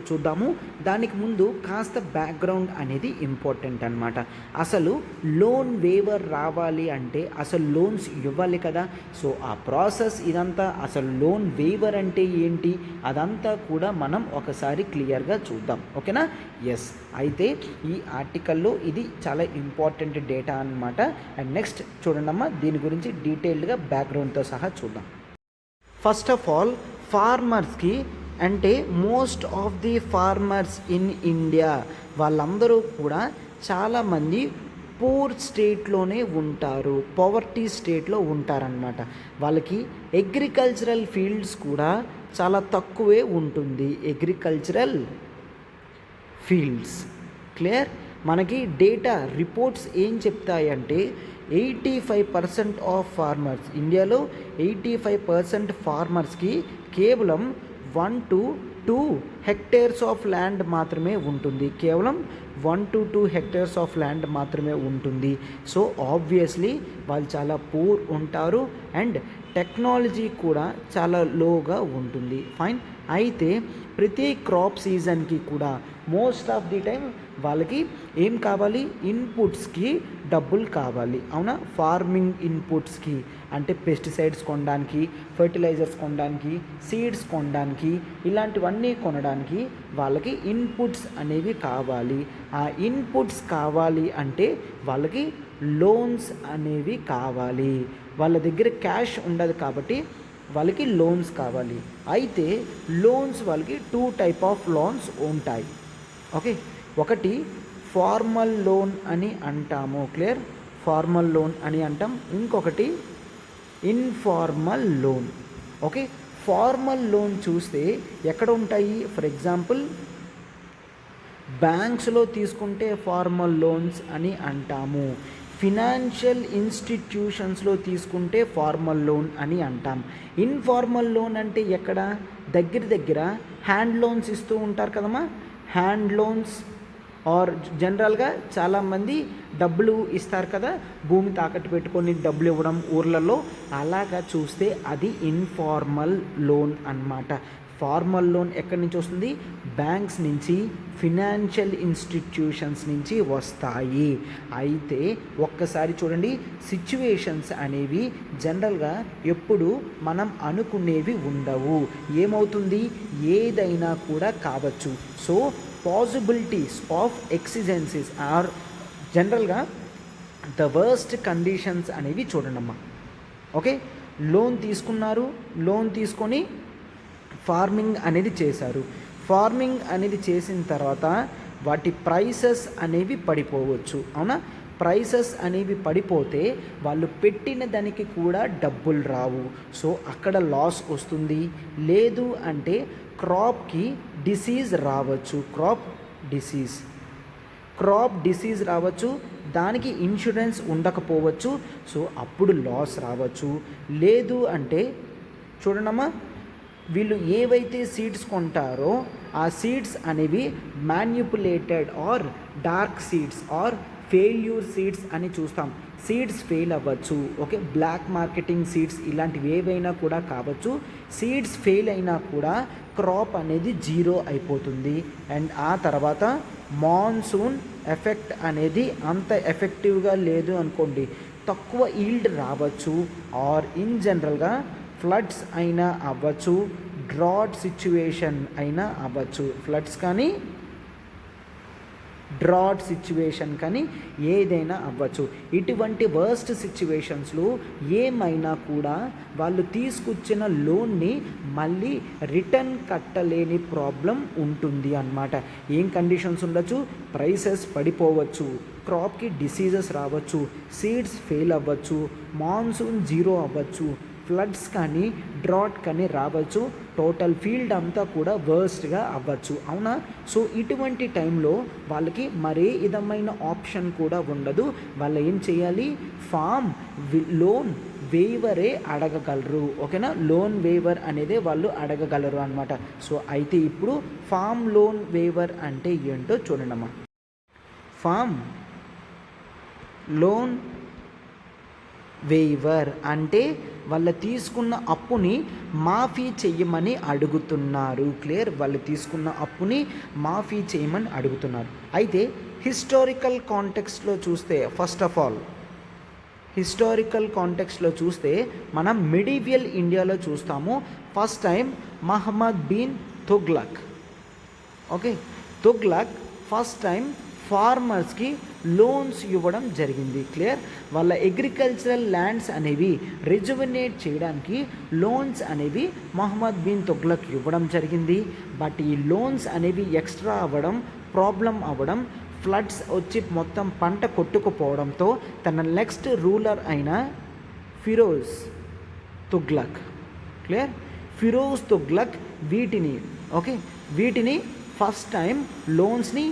చూద్దాము. దానికి ముందు కాస్త బ్యాక్గ్రౌండ్ అనేది ఇంపార్టెంట్ అనమాట. అసలు లోన్ వేవర్ రావాలి అంటే అసలు లోన్స్ ఇవ్వాలి కదా. సో ఆ ప్రాసెస్ ఇదంతా, అసలు లోన్ వేవర్ అంటే ఏంటి, అదంతా కూడా మనం ఒకసారి క్లియర్గా చూద్దాం. ఓకేనా? ఎస్. అయితే ఈ ఆర్టికల్లో ఇది చాలా ఇంపార్టెంట్ డేటా అనమాట. అండ్ నెక్స్ట్ చూడండమ్మా, దీని గురించి డీటెయిల్డ్గా బ్యాక్గ్రౌండ్తో సహా చూద్దాం. ఫస్ట్ ఆఫ్ ఆల్ ఫార్మర్స్కి అంటే most of the farmers in India వాళ్ళందరూ కూడా చాలామంది పూర్ స్టేట్లోనే ఉంటారు, పవర్టీ స్టేట్లో ఉంటారనమాట. వాళ్ళకి అగ్రికల్చరల్ ఫీల్డ్స్ కూడా చాలా తక్కువే ఉంటుంది. Agricultural fields clear. మనకి డేటా రిపోర్ట్స్ ఏం చెప్తాయంటే 85% ఆఫ్ ఫార్మర్స్, ఇండియాలో 85% ఫార్మర్స్కి కేవలం 1 to 2 హెక్టేర్స్ ఆఫ్ ల్యాండ్ మాత్రమే ఉంటుంది. కేవలం 1 to 2 హెక్టేర్స్ ఆఫ్ ల్యాండ్ మాత్రమే ఉంటుంది. సో ఆబ్వియస్లీ వాళ్ళు చాలా పూర్ ఉంటారు అండ్ టెక్నాలజీ కూడా చాలా లోగా ఉంటుంది. ఫైన్. అయితే ప్రతి క్రాప్ సీజన్కి కూడా మోస్ట్ ఆఫ్ ది టైం వాళ్ళకి ఏం కావాలి, ఇన్పుట్స్కి డబ్బులు కావాలి. అవునా? ఫార్మింగ్ ఇన్పుట్స్కి అంటే పెస్టిసైడ్స్ కొనడానికి, ఫర్టిలైజర్స్ కొనడానికి, సీడ్స్ కొనడానికి, ఇలాంటివన్నీ కొనడానికి వాళ్ళకి ఇన్పుట్స్ అనేవి కావాలి. ఆ ఇన్పుట్స్ కావాలి అంటే వాళ్ళకి లోన్స్ అనేవి కావాలి. వాళ్ళ దగ్గర క్యాష్ ఉండదు కాబట్టి వాళ్ళకి లోన్స్ కావాలి. అయితే లోన్స్ వాళ్ళకి 2 టైప్ ఆఫ్ లోన్స్ ఉంటాయి. ఓకే, ఒకటి ఫార్మల్ లోన్ అని అంటాము. క్లియర్? ఫార్మల్ లోన్ అని అంటాం. ఇంకొకటి informal loan. Okay, formal loan చూస్తే ఎక్కడ ఉంటాయి? ఫర్ ఎగ్జాంపుల్ బ్యాంక్స్లో తీసుకుంటే ఫార్మల్ లోన్స్ అని అంటాము. ఫినాన్షియల్ ఇన్స్టిట్యూషన్స్లో తీసుకుంటే ఫార్మల్ లోన్ అని అంటాం. ఇన్ఫార్మల్ లోన్ అంటే ఎక్కడ? దగ్గర హ్యాండ్ లోన్స్ ఇస్తూ ఉంటారు కదమ్మా. హ్యాండ్ లోన్స్ ఆర్ జనరల్గా చాలామంది డబ్బులు ఇస్తారు కదా, భూమి తాకట్టు పెట్టుకొని డబ్బులు ఇవ్వడం ఊర్లలో, అలాగా చూస్తే అది ఇన్ఫార్మల్ లోన్ అన్నమాట. ఫార్మల్ లోన్ ఎక్కడి నుంచి వస్తుంది? బ్యాంక్స్ నుంచి, ఫినాన్షియల్ ఇన్స్టిట్యూషన్స్ నుంచి వస్తాయి. అయితే ఒక్కసారి చూడండి, సిచ్యువేషన్స్ అనేవి జనరల్గా ఎప్పుడు మనం అనుకునేవి ఉండవు. ఏమవుతుంది? ఏదైనా కూడా కావచ్చు. So possibilities of exigencies or జనరల్గా ద వర్స్ట్ కండిషన్స్ అనేవి చూడండమ్మా. ఓకే, లోన్ తీసుకున్నారు, లోన్ తీసుకొని ఫార్మింగ్ అనేది చేశారు. ఫార్మింగ్ అనేది చేసిన తర్వాత వాటి ప్రైసెస్ అనేవి పడిపోవచ్చు. అవునా? ప్రైసెస్ అనేవి పడిపోతే వాళ్ళు పెట్టిన దానికి కూడా డబ్బులు రావు. సో అక్కడ లాస్ వస్తుంది. లేదు అంటే క్రాప్కి డిసీజ్ రావచ్చు. క్రాప్ డిసీజ్ రావచ్చు. దానికి ఇన్సూరెన్స్ ఉండకపోవచ్చు. సో అప్పుడు లాస్ రావచ్చు. లేదు అంటే చూడండమ్మా, వీళ్ళు ఏవైతే సీడ్స్ కొంటారో ఆ సీడ్స్ అనేవి manipulated or dark seeds or failure seeds అని చూస్తాం. సీడ్స్ ఫెయిల్ అవ్వచ్చు. ఓకే, బ్లాక్ మార్కెటింగ్ సీడ్స్ ఇలాంటివి ఏవైనా కూడా కావచ్చు. సీడ్స్ ఫెయిల్ అయినా కూడా క్రాప్ అనేది జీరో అయిపోతుంది. అండ్ ఆ తర్వాత మాన్సూన్ ఎఫెక్ట్ అనేది అంత ఎఫెక్టివ్గా లేదు అనుకోండి, తక్కువ ఈల్డ్ రావచ్చు. ఆర్ ఇన్ జనరల్గా ఫ్లడ్స్ అయినా అవ్వచ్చు, డ్రాట్ సిచ్యువేషన్ అయినా అవ్వచ్చు. ఫ్లడ్స్ కానీ డ్రాట్ సిచ్యువేషన్ కానీ ఏదైనా అవ్వచ్చు. ఇటువంటి వర్స్ట్ సిచ్యువేషన్స్లో ఏమైనా కూడా వాళ్ళు తీసుకొచ్చిన లోన్ని మళ్ళీ రిటర్న్ కట్టలేని ప్రాబ్లం ఉంటుంది అన్నమాట. ఏం కండిషన్స్ ఉండొచ్చు? ప్రైసెస్ పడిపోవచ్చు, క్రాప్కి డిసీజెస్ రావచ్చు, సీడ్స్ ఫెయిల్ అవ్వచ్చు, మాన్సూన్ జీరో అవ్వచ్చు, ఫ్లడ్స్ కానీ డ్రాట్ కానీ రావచ్చు. టోటల్ ఫీల్డ్ అంతా కూడా వర్స్ట్గా అవ్వచ్చు. అవునా? సో ఇటువంటి టైంలో వాళ్ళకి మరే విధమైన ఆప్షన్ కూడా ఉండదు. వాళ్ళు ఏం చేయాలి? లోన్ వేవరే అడగగలరు. ఓకేనా? లోన్ వేవర్ అనేది వాళ్ళు అడగగలరు అనమాట. సో అయితే ఇప్పుడు ఫామ్ లోన్ వేవర్ అంటే ఏంటో చూడండమ్మా. ఫామ్ లోన్ వేవర్ అంటే వాళ్ళు తీసుకున్న అప్పుని మాఫీ చెయ్యమని అడుగుతున్నారు. క్లియర్? వాళ్ళు తీసుకున్న అప్పుని మాఫీ చేయమని అడుగుతున్నారు. అయితే హిస్టారికల్ కాంటెక్స్ట్లో చూస్తే, ఫస్ట్ ఆఫ్ ఆల్ హిస్టారికల్ కాంటెక్స్ట్లో చూస్తే మనం మిడివియల్ ఇండియాలో చూస్తాము. First time Mohammad bin Tughlaq, okay, Tughlaq first time ఫార్మర్స్కి లోన్స్ ఇవ్వడం జరిగింది. క్లియర్? వాళ్ళ అగ్రికల్చరల్ ల్యాండ్స్ అనేవి రిజువనేట్ చేయడానికి లోన్స్ అనేవి మహమ్మద్ బిన్ తుగ్లక్ ఇవ్వడం జరిగింది. బట్ ఈ లోన్స్ అనేవి ఎక్స్ట్రా అవ్వడం, ప్రాబ్లం అవ్వడం, ఫ్లడ్స్ వచ్చి మొత్తం పంట కొట్టుకుపోవడంతో తన నెక్స్ట్ రూలర్ అయిన ఫిరోజ్ తుగ్లక్, క్లియర్, ఫిరోజ్ తుగ్లక్ వీటిని ఫస్ట్ టైం లోన్స్ని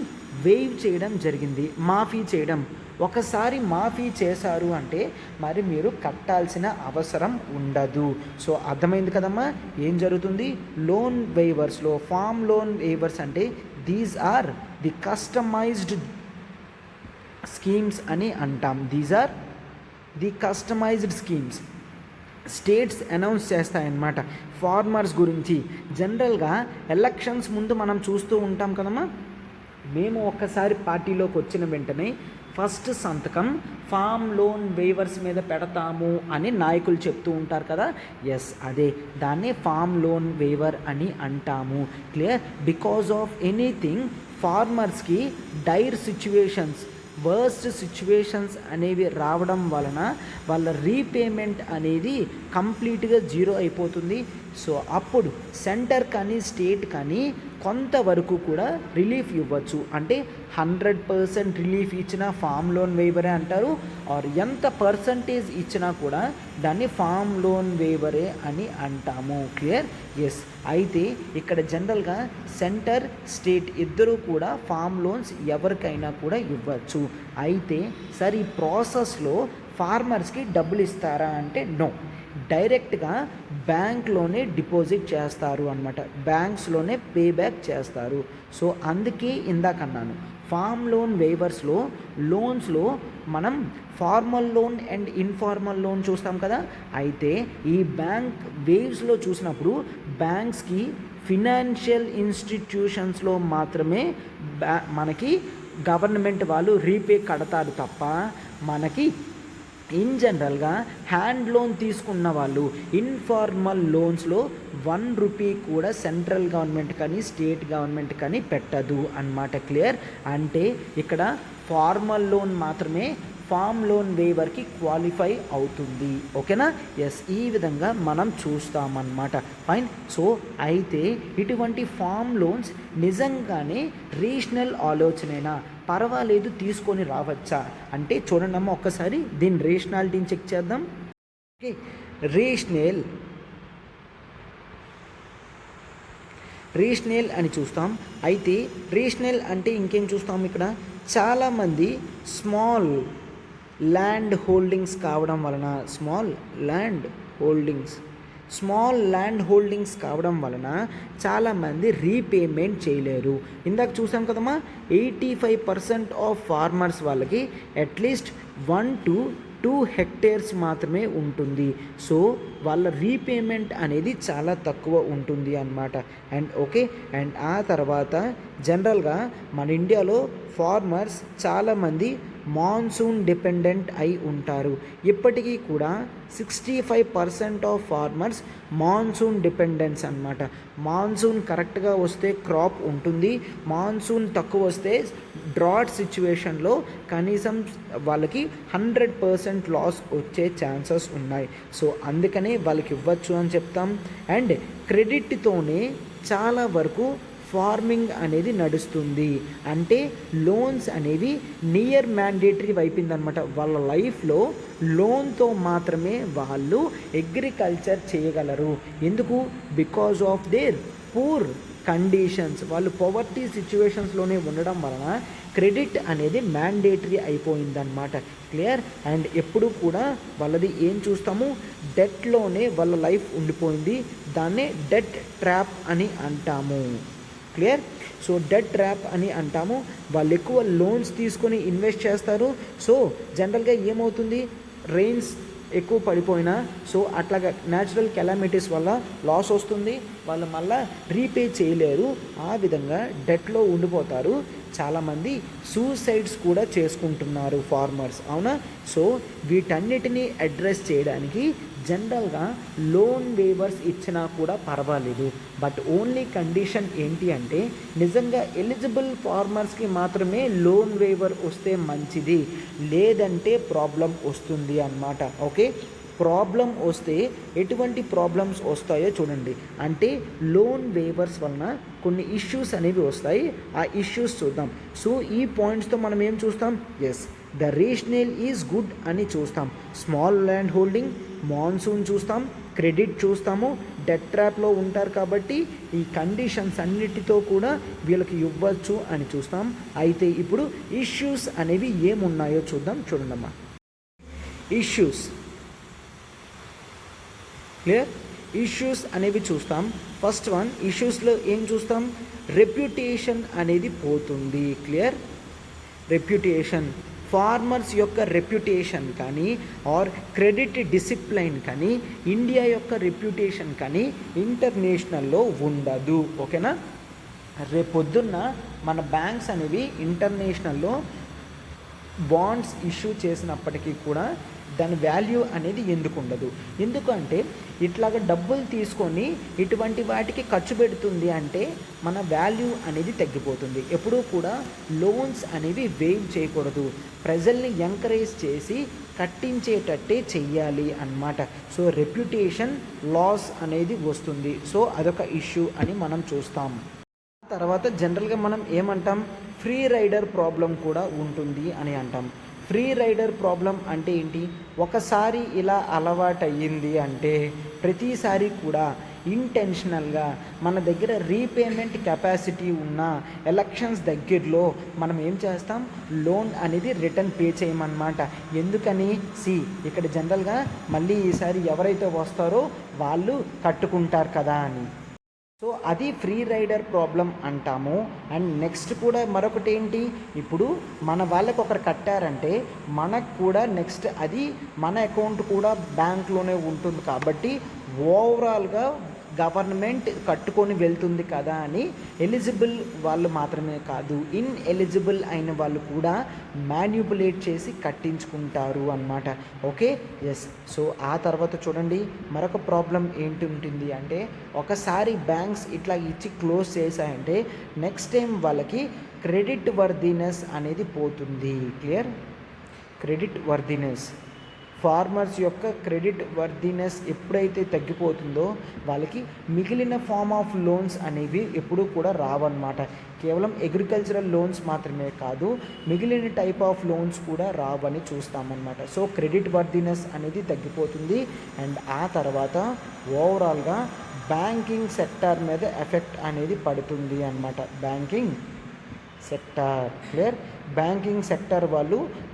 వేవ్ చేయడం జరిగింది, మాఫీ చేయడం. ఒకసారి మాఫీ చేశారు అంటే మరి మీరు కట్టాల్సిన అవసరం ఉండదు. సో అర్థమైంది కదమ్మా ఏం జరుగుతుంది? లోన్ వేవర్స్లో, ఫామ్ లోన్ వేవర్స్ అంటే these are the customised schemes అని అంటాం. These are the customised schemes. States announce చేస్తాయన్నమాట ఫార్మర్స్ గురించి. జనరల్గా ఎలక్షన్స్ ముందు మనం చూస్తూ ఉంటాం కదమ్మా, మేము ఒక్కసారి పార్టీలోకి వచ్చిన వెంటనే ఫస్ట్ సంతకం ఫామ్ లోన్ వేవర్స్ మీద పెడతాము అని నాయకులు చెప్తూ ఉంటారు కదా. ఎస్, అదే దాన్నే ఫామ్ లోన్ వేవర్ అని అంటాము. క్లియర్? బికాజ్ ఆఫ్ ఎనీథింగ్ ఫార్మర్స్కి డైర్ సిచ్యువేషన్స్, వర్స్ట్ సిచ్యువేషన్స్ అనేవి రావడం వలన వాళ్ళ రీపేమెంట్ అనేది కంప్లీట్గా జీరో అయిపోతుంది. సో అప్పుడు సెంటర్ కానీ స్టేట్ కానీ కొంతవరకు కూడా రిలీఫ్ ఇవ్వచ్చు. అంటే 100% రిలీఫ్ ఇచ్చిన ఫామ్ లోన్ వేవరే అంటారు. ఆర్ ఎంత పర్సంటేజ్ ఇచ్చినా కూడా దాన్ని ఫామ్ లోన్ వేవరే అని అంటాము. క్లియర్? ఎస్. అయితే ఇక్కడ జనరల్గా సెంటర్ స్టేట్ ఇద్దరూ కూడా ఫామ్ లోన్స్ ఎవరికైనా కూడా ఇవ్వచ్చు. అయితే సార్ ఈ ప్రాసెస్లో ఫార్మర్స్కి డబ్బులు ఇస్తారా అంటే నో, డైరెక్ట్గా బ్యాంక్లోనే డిపాజిట్ చేస్తారు అన్నమాట, బ్యాంక్స్లోనే పే బ్యాక్ చేస్తారు. సో అందుకే ఇందాకన్నాను ఫామ్ లోన్ వేవర్స్లో లోన్స్లో మనం formal loan and informal loan చూస్తాం కదా. అయితే ఈ బ్యాంక్ వేవ్స్లో చూసినప్పుడు బ్యాంక్స్కి ఫినాన్షియల్ ఇన్స్టిట్యూషన్స్లో మాత్రమే మనకి గవర్నమెంట్ వాళ్ళు రీపే కడతారు తప్ప మనకి ఇన్ జనరల్గా హ్యాండ్ లోన్ తీసుకున్న వాళ్ళు ఇన్ఫార్మల్ లోన్స్లో 1 రూపీ కూడా సెంట్రల్ గవర్నమెంట్ కానీ స్టేట్ గవర్నమెంట్ కానీ పెట్టదు అన్నమాట. క్లియర్? అంటే ఇక్కడ ఫార్మల్ లోన్ మాత్రమే ఫామ్ లోన్ వేవర్కి క్వాలిఫై అవుతుంది. ఓకేనా? ఎస్, ఈ విధంగా మనం చూస్తామన్నమాట. ఫైన్. సో అయితే ఇటువంటి ఫామ్ లోన్స్ నిజంగానే రీజనల్ ఆలోచనేనా, పర్వాలేదు తీసుకొని రావచ్చా అంటే చూడండి అమ్మ, ఒక్కసారి దీని రేషనాలిటీని చెక్ చేద్దాం. ఓకే, రీజనల్ అని చూస్తాం. అయితే రీజనల్ అంటే ఇంకేం చూస్తాం, ఇక్కడ చాలామంది స్మాల్ ల్యాండ్ హోల్డింగ్స్ కావడం వలన స్మాల్ ల్యాండ్ హోల్డింగ్స్ కావడం వలన చాలామంది రీపేమెంట్ చేయలేరు. ఇందాక చూసాం కదమ్మా 85% ఆఫ్ ఫార్మర్స్ వాళ్ళకి అట్లీస్ట్ 1 to 2 హెక్టేర్స్ మాత్రమే ఉంటుంది. సో వాళ్ళ రీపేమెంట్ అనేది చాలా తక్కువ ఉంటుంది అన్నమాట. అండ్ ఓకే, అండ్ ఆ తర్వాత జనరల్గా మన ఇండియాలో ఫార్మర్స్ చాలామంది మాన్సూన్ డిపెండెంట్ అయి ఉంటారు. ఇప్పటికీ కూడా 65% ఆఫ్ ఫార్మర్స్ మాన్సూన్ డిపెండెన్స్ అన్నమాట. మాన్సూన్ కరెక్ట్గా వస్తే క్రాప్ ఉంటుంది, మాన్సూన్ తక్కువ వస్తే డ్రాట్ సిచ్యువేషన్లో కనీసం వాళ్ళకి 100% లాస్ వచ్చే ఛాన్సెస్ ఉన్నాయి. సో అందుకనే వాళ్ళకి ఇవ్వచ్చు అని చెప్తాం. అండ్ క్రెడిట్తోనే చాలా వరకు ఫార్మింగ్ అనేది నడుస్తుంది. అంటే లోన్స్ అనేవి నియర్ మ్యాండేటరీ అయిపోయిందనమాట. వాళ్ళ లైఫ్లో లోన్తో మాత్రమే వాళ్ళు అగ్రికల్చర్ చేయగలరు. ఎందుకు? Because of their poor conditions. వాళ్ళు పవర్టీ సిచ్యువేషన్స్లోనే ఉండడం వలన క్రెడిట్ అనేది మ్యాండేటరీ అయిపోయిందన్నమాట. క్లియర్? అండ్ ఎప్పుడు కూడా వాళ్ళది ఏం చూస్తాము, డెట్లోనే వాళ్ళ లైఫ్ ఉండిపోయింది. దాన్నే డెట్ ట్రాప్ అని అంటాము. క్లియర్? సో డెట్ ట్రాప్ అని అంటాము. వాళ్ళు ఎక్కువ లోన్స్ తీసుకొని ఇన్వెస్ట్ చేస్తారు. సో జనరల్గా ఏమవుతుంది, రెయిన్స్ ఎక్కువ పడిపోయినా సో అట్లాగా న్యాచురల్ కెలామిటీస్ వల్ల లాస్ వస్తుంది, వాళ్ళు మళ్ళీ రీపే చేయలేరు, ఆ విధంగా డెట్లో ఉండిపోతారు. చాలామంది సూసైడ్స్ కూడా చేసుకుంటున్నారు ఫార్మర్స్, అవునా. సో వీటన్నిటినీ అడ్రస్ చేయడానికి జనరల్గా లోన్ వేవర్స్ ఇచ్చినా కూడా పర్వాలేదు. బట్ ఓన్లీ కండిషన్ ఏంటి అంటే నిజంగా ఎలిజిబుల్ ఫార్మర్స్కి మాత్రమే లోన్ వేవర్ వస్తే మంచిది, లేదంటే ప్రాబ్లం వస్తుంది అన్నమాట. ఓకే, ప్రాబ్లం వస్తే ఎటువంటి ప్రాబ్లమ్స్ వస్తాయో చూడండి. అంటే లోన్ వేవర్స్ వలన కొన్ని ఇష్యూస్ అనేవి వస్తాయి, ఆ ఇష్యూస్ చూద్దాం. సో ఈ పాయింట్స్తో మనం ఏం చూస్తాం, yes the rational is good అని చూస్తాం, స్మాల్ ల్యాండ్ హోల్డింగ్, మాన్సూన్ చూస్తాం, క్రెడిట్ చూస్తాము, డెట్ ట్రాప్లో ఉంటారు కాబట్టి ఈ కండిషన్స్ అన్నిటితో కూడా వీళ్ళకి ఇవ్వచ్చు అని చూస్తాం. అయితే ఇప్పుడు ఇష్యూస్ అనేవి ఏమున్నాయో చూద్దాం. చూడండమ్మా, ఇష్యూస్ క్లియర్, ఇష్యూస్ అనేవి చూస్తాం. ఫస్ట్ వన్ ఇష్యూస్లో ఏం చూస్తాం, రెప్యుటేషన్ అనేది పోతుంది. క్లియర్, రెప్యుటేషన్, ఫార్మర్స్ యొక్క రెప్యుటేషన్ కానీ ఆర్ క్రెడిట్ డిసిప్లైన్ కానీ ఇండియా యొక్క రెప్యుటేషన్ కానీ ఇంటర్నేషనల్లో ఉండదు. ఓకేనా, రేపొద్దున్న మన బ్యాంక్స్ అనేవి ఇంటర్నేషనల్లో బాండ్స్ ఇష్యూ చేసినప్పటికీ కూడా దాని వాల్యూ అనేది ఎందుకు ఉండదు, ఎందుకంటే ఇట్లాగ డబ్బులు తీసుకొని ఇటువంటి వాటికి ఖర్చు పెడుతుంది అంటే మన వాల్యూ అనేది తగ్గిపోతుంది. ఎప్పుడూ కూడా లోన్స్ అనేవి వేవ్ చేయకూడదు, ప్రజల్ని ఎంకరేజ్ చేసి కట్టించేటట్టే చెయ్యాలి అన్నమాట. సో రెప్యుటేషన్ లాస్ అనేది వస్తుంది. సో అదొక ఇష్యూ అని మనం చూస్తాం. తర్వాత జనరల్గా మనం ఏమంటాం, ఫ్రీ రైడర్ ప్రాబ్లం కూడా ఉంటుంది అని అంటాం. ఫ్రీ రైడర్ ప్రాబ్లం అంటే ఏంటి, ఒకసారి ఇలా అలవాటు అయ్యింది అంటే ప్రతిసారి కూడా ఇంటెన్షనల్గా మన దగ్గర రీపేమెంట్ కెపాసిటీ ఉన్న ఎలక్షన్స్ దగ్గరలో మనం ఏం చేస్తాం, లోన్ అనేది రిటర్న్ పే చేయమన్నమాట. ఎందుకని, ఇక్కడ జనరల్గా మళ్ళీ ఈసారి ఎవరైతే వస్తారో వాళ్ళు కట్టుకుంటారు కదా అని. సో అది ఫ్రీ రైడర్ ప్రాబ్లం అంటాము. అండ్ నెక్స్ట్ కూడా మరొకటి ఏంటి, ఇప్పుడు మన వాళ్ళకి ఒకరు కట్టారంటే మనకు కూడా నెక్స్ట్ అది మన అకౌంట్ కూడా బ్యాంక్లోనే ఉంటుంది కాబట్టి ఓవరాల్గా గవర్నమెంట్ కట్టుకొని వెళ్తుంది కదా అని ఎలిజిబుల్ వాళ్ళు మాత్రమే కాదు, ఇన్ ఎలిజిబుల్ అయిన వాళ్ళు కూడా మ్యాన్యుపులేట్ చేసి కట్టించుకుంటారు అన్నమాట. Okay, yes. సో ఆ తర్వాత చూడండి మరొక ప్రాబ్లం ఏంటి ఉంటుంది అంటే ఒకసారి బ్యాంక్స్ ఇట్లా ఇచ్చి క్లోజ్ చేశాయంటే నెక్స్ట్ టైం వాళ్ళకి క్రెడిట్ వర్దినెస్ అనేది పోతుంది. క్లియర్, క్రెడిట్ వర్దినెస్, ఫార్మర్స్ యొక్క క్రెడిట్ వర్దినెస్ ఎప్పుడైతే తగ్గిపోతుందో వాళ్ళకి మిగిలిన ఫామ్ ఆఫ్ లోన్స్ అనేవి ఎప్పుడూ కూడా రావన్నమాట. కేవలం అగ్రికల్చరల్ లోన్స్ మాత్రమే కాదు, మిగిలిన టైప్ ఆఫ్ లోన్స్ కూడా రావని చూస్తామన్నమాట. సో క్రెడిట్ వర్దినెస్ అనేది తగ్గిపోతుంది. అండ్ ఆ తర్వాత ఓవరాల్గా బ్యాంకింగ్ సెక్టార్ మీద ఎఫెక్ట్ అనేది పడుతుంది అన్నమాట. Banking sector, clear, banking sector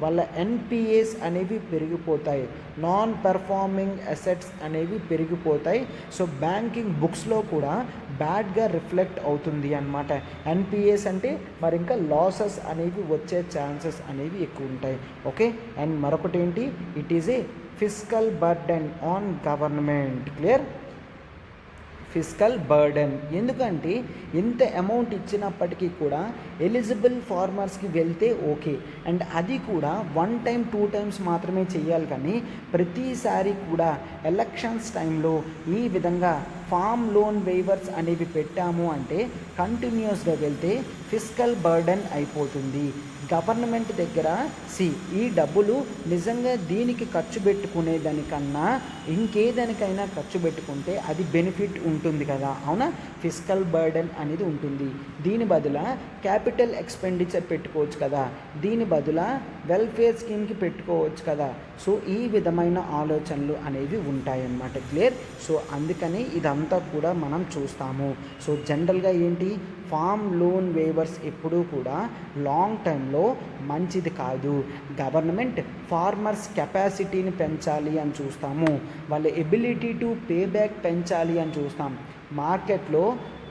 వాళ్ళ ఎన్పిఏస్ అనేవి పెరిగిపోతాయి, నాన్ పెర్ఫార్మింగ్ అసెట్స్ అనేవి పెరిగిపోతాయి. సో బ్యాంకింగ్ బుక్స్లో కూడా బ్యాడ్గా రిఫ్లెక్ట్ అవుతుంది అన్నమాట. ఎన్పిఏస్ అంటే మరి ఇంకా లాసెస్ అనేవి వచ్చే ఛాన్సెస్ అనేవి ఎక్కువ ఉంటాయి. ఓకే, అండ్ మరొకటి ఏంటి, it is a fiscal burden on government. Clear, fiscal burden, ఎందుకంటే ఎంత అమౌంట్ ఇచ్చినప్పటికీ కూడా ఎలిజిబుల్ ఫార్మర్స్కి వెళ్తే ఓకే, అండ్ అది కూడా 1 టైం 2 టైమ్స్ మాత్రమే చేయాలి. కానీ ప్రతిసారి కూడా ఎలక్షన్స్ టైంలో ఈ విధంగా ఫామ్ లోన్ వేవర్స్ అనేవి పెట్టాము అంటే కంటిన్యూస్గా వెళ్తే ఫిస్కల్ బర్డెన్ అయిపోతుంది గవర్నమెంట్ దగ్గర. ఈ డబ్బులు నిజంగా దీనికి ఖర్చు పెట్టుకునే దానికన్నా ఇంకేదానికైనా ఖర్చు పెట్టుకుంటే అది బెనిఫిట్ ఉంటుంది కదా, అవునా. ఫిస్కల్ బర్డెన్ అనేది ఉంటుంది. దీని బదుల క్యాపిటల్ ఎక్స్పెండిచర్ పెట్టుకోవచ్చు కదా, దీని బదుల వెల్ఫేర్ స్కీమ్కి పెట్టుకోవచ్చు కదా. సో ఈ విధమైన ఆలోచనలు అనేవి ఉంటాయన్నమాట. క్లియర్, సో అందుకని ఇదంతా కూడా మనం చూస్తాము. సో జనరల్గా ఏంటి, ఫామ్ లోన్ వేవర్స్ ఎప్పుడూ కూడా లాంగ్ టైంలో మంచిది కాదు. గవర్నమెంట్ ఫార్మర్స్ కెపాసిటీని పెంచాలి అని చూస్తాము, వాళ్ళ ఎబిలిటీ టు పే బ్యాక్ పెంచాలి అని చూస్తాం, మార్కెట్లో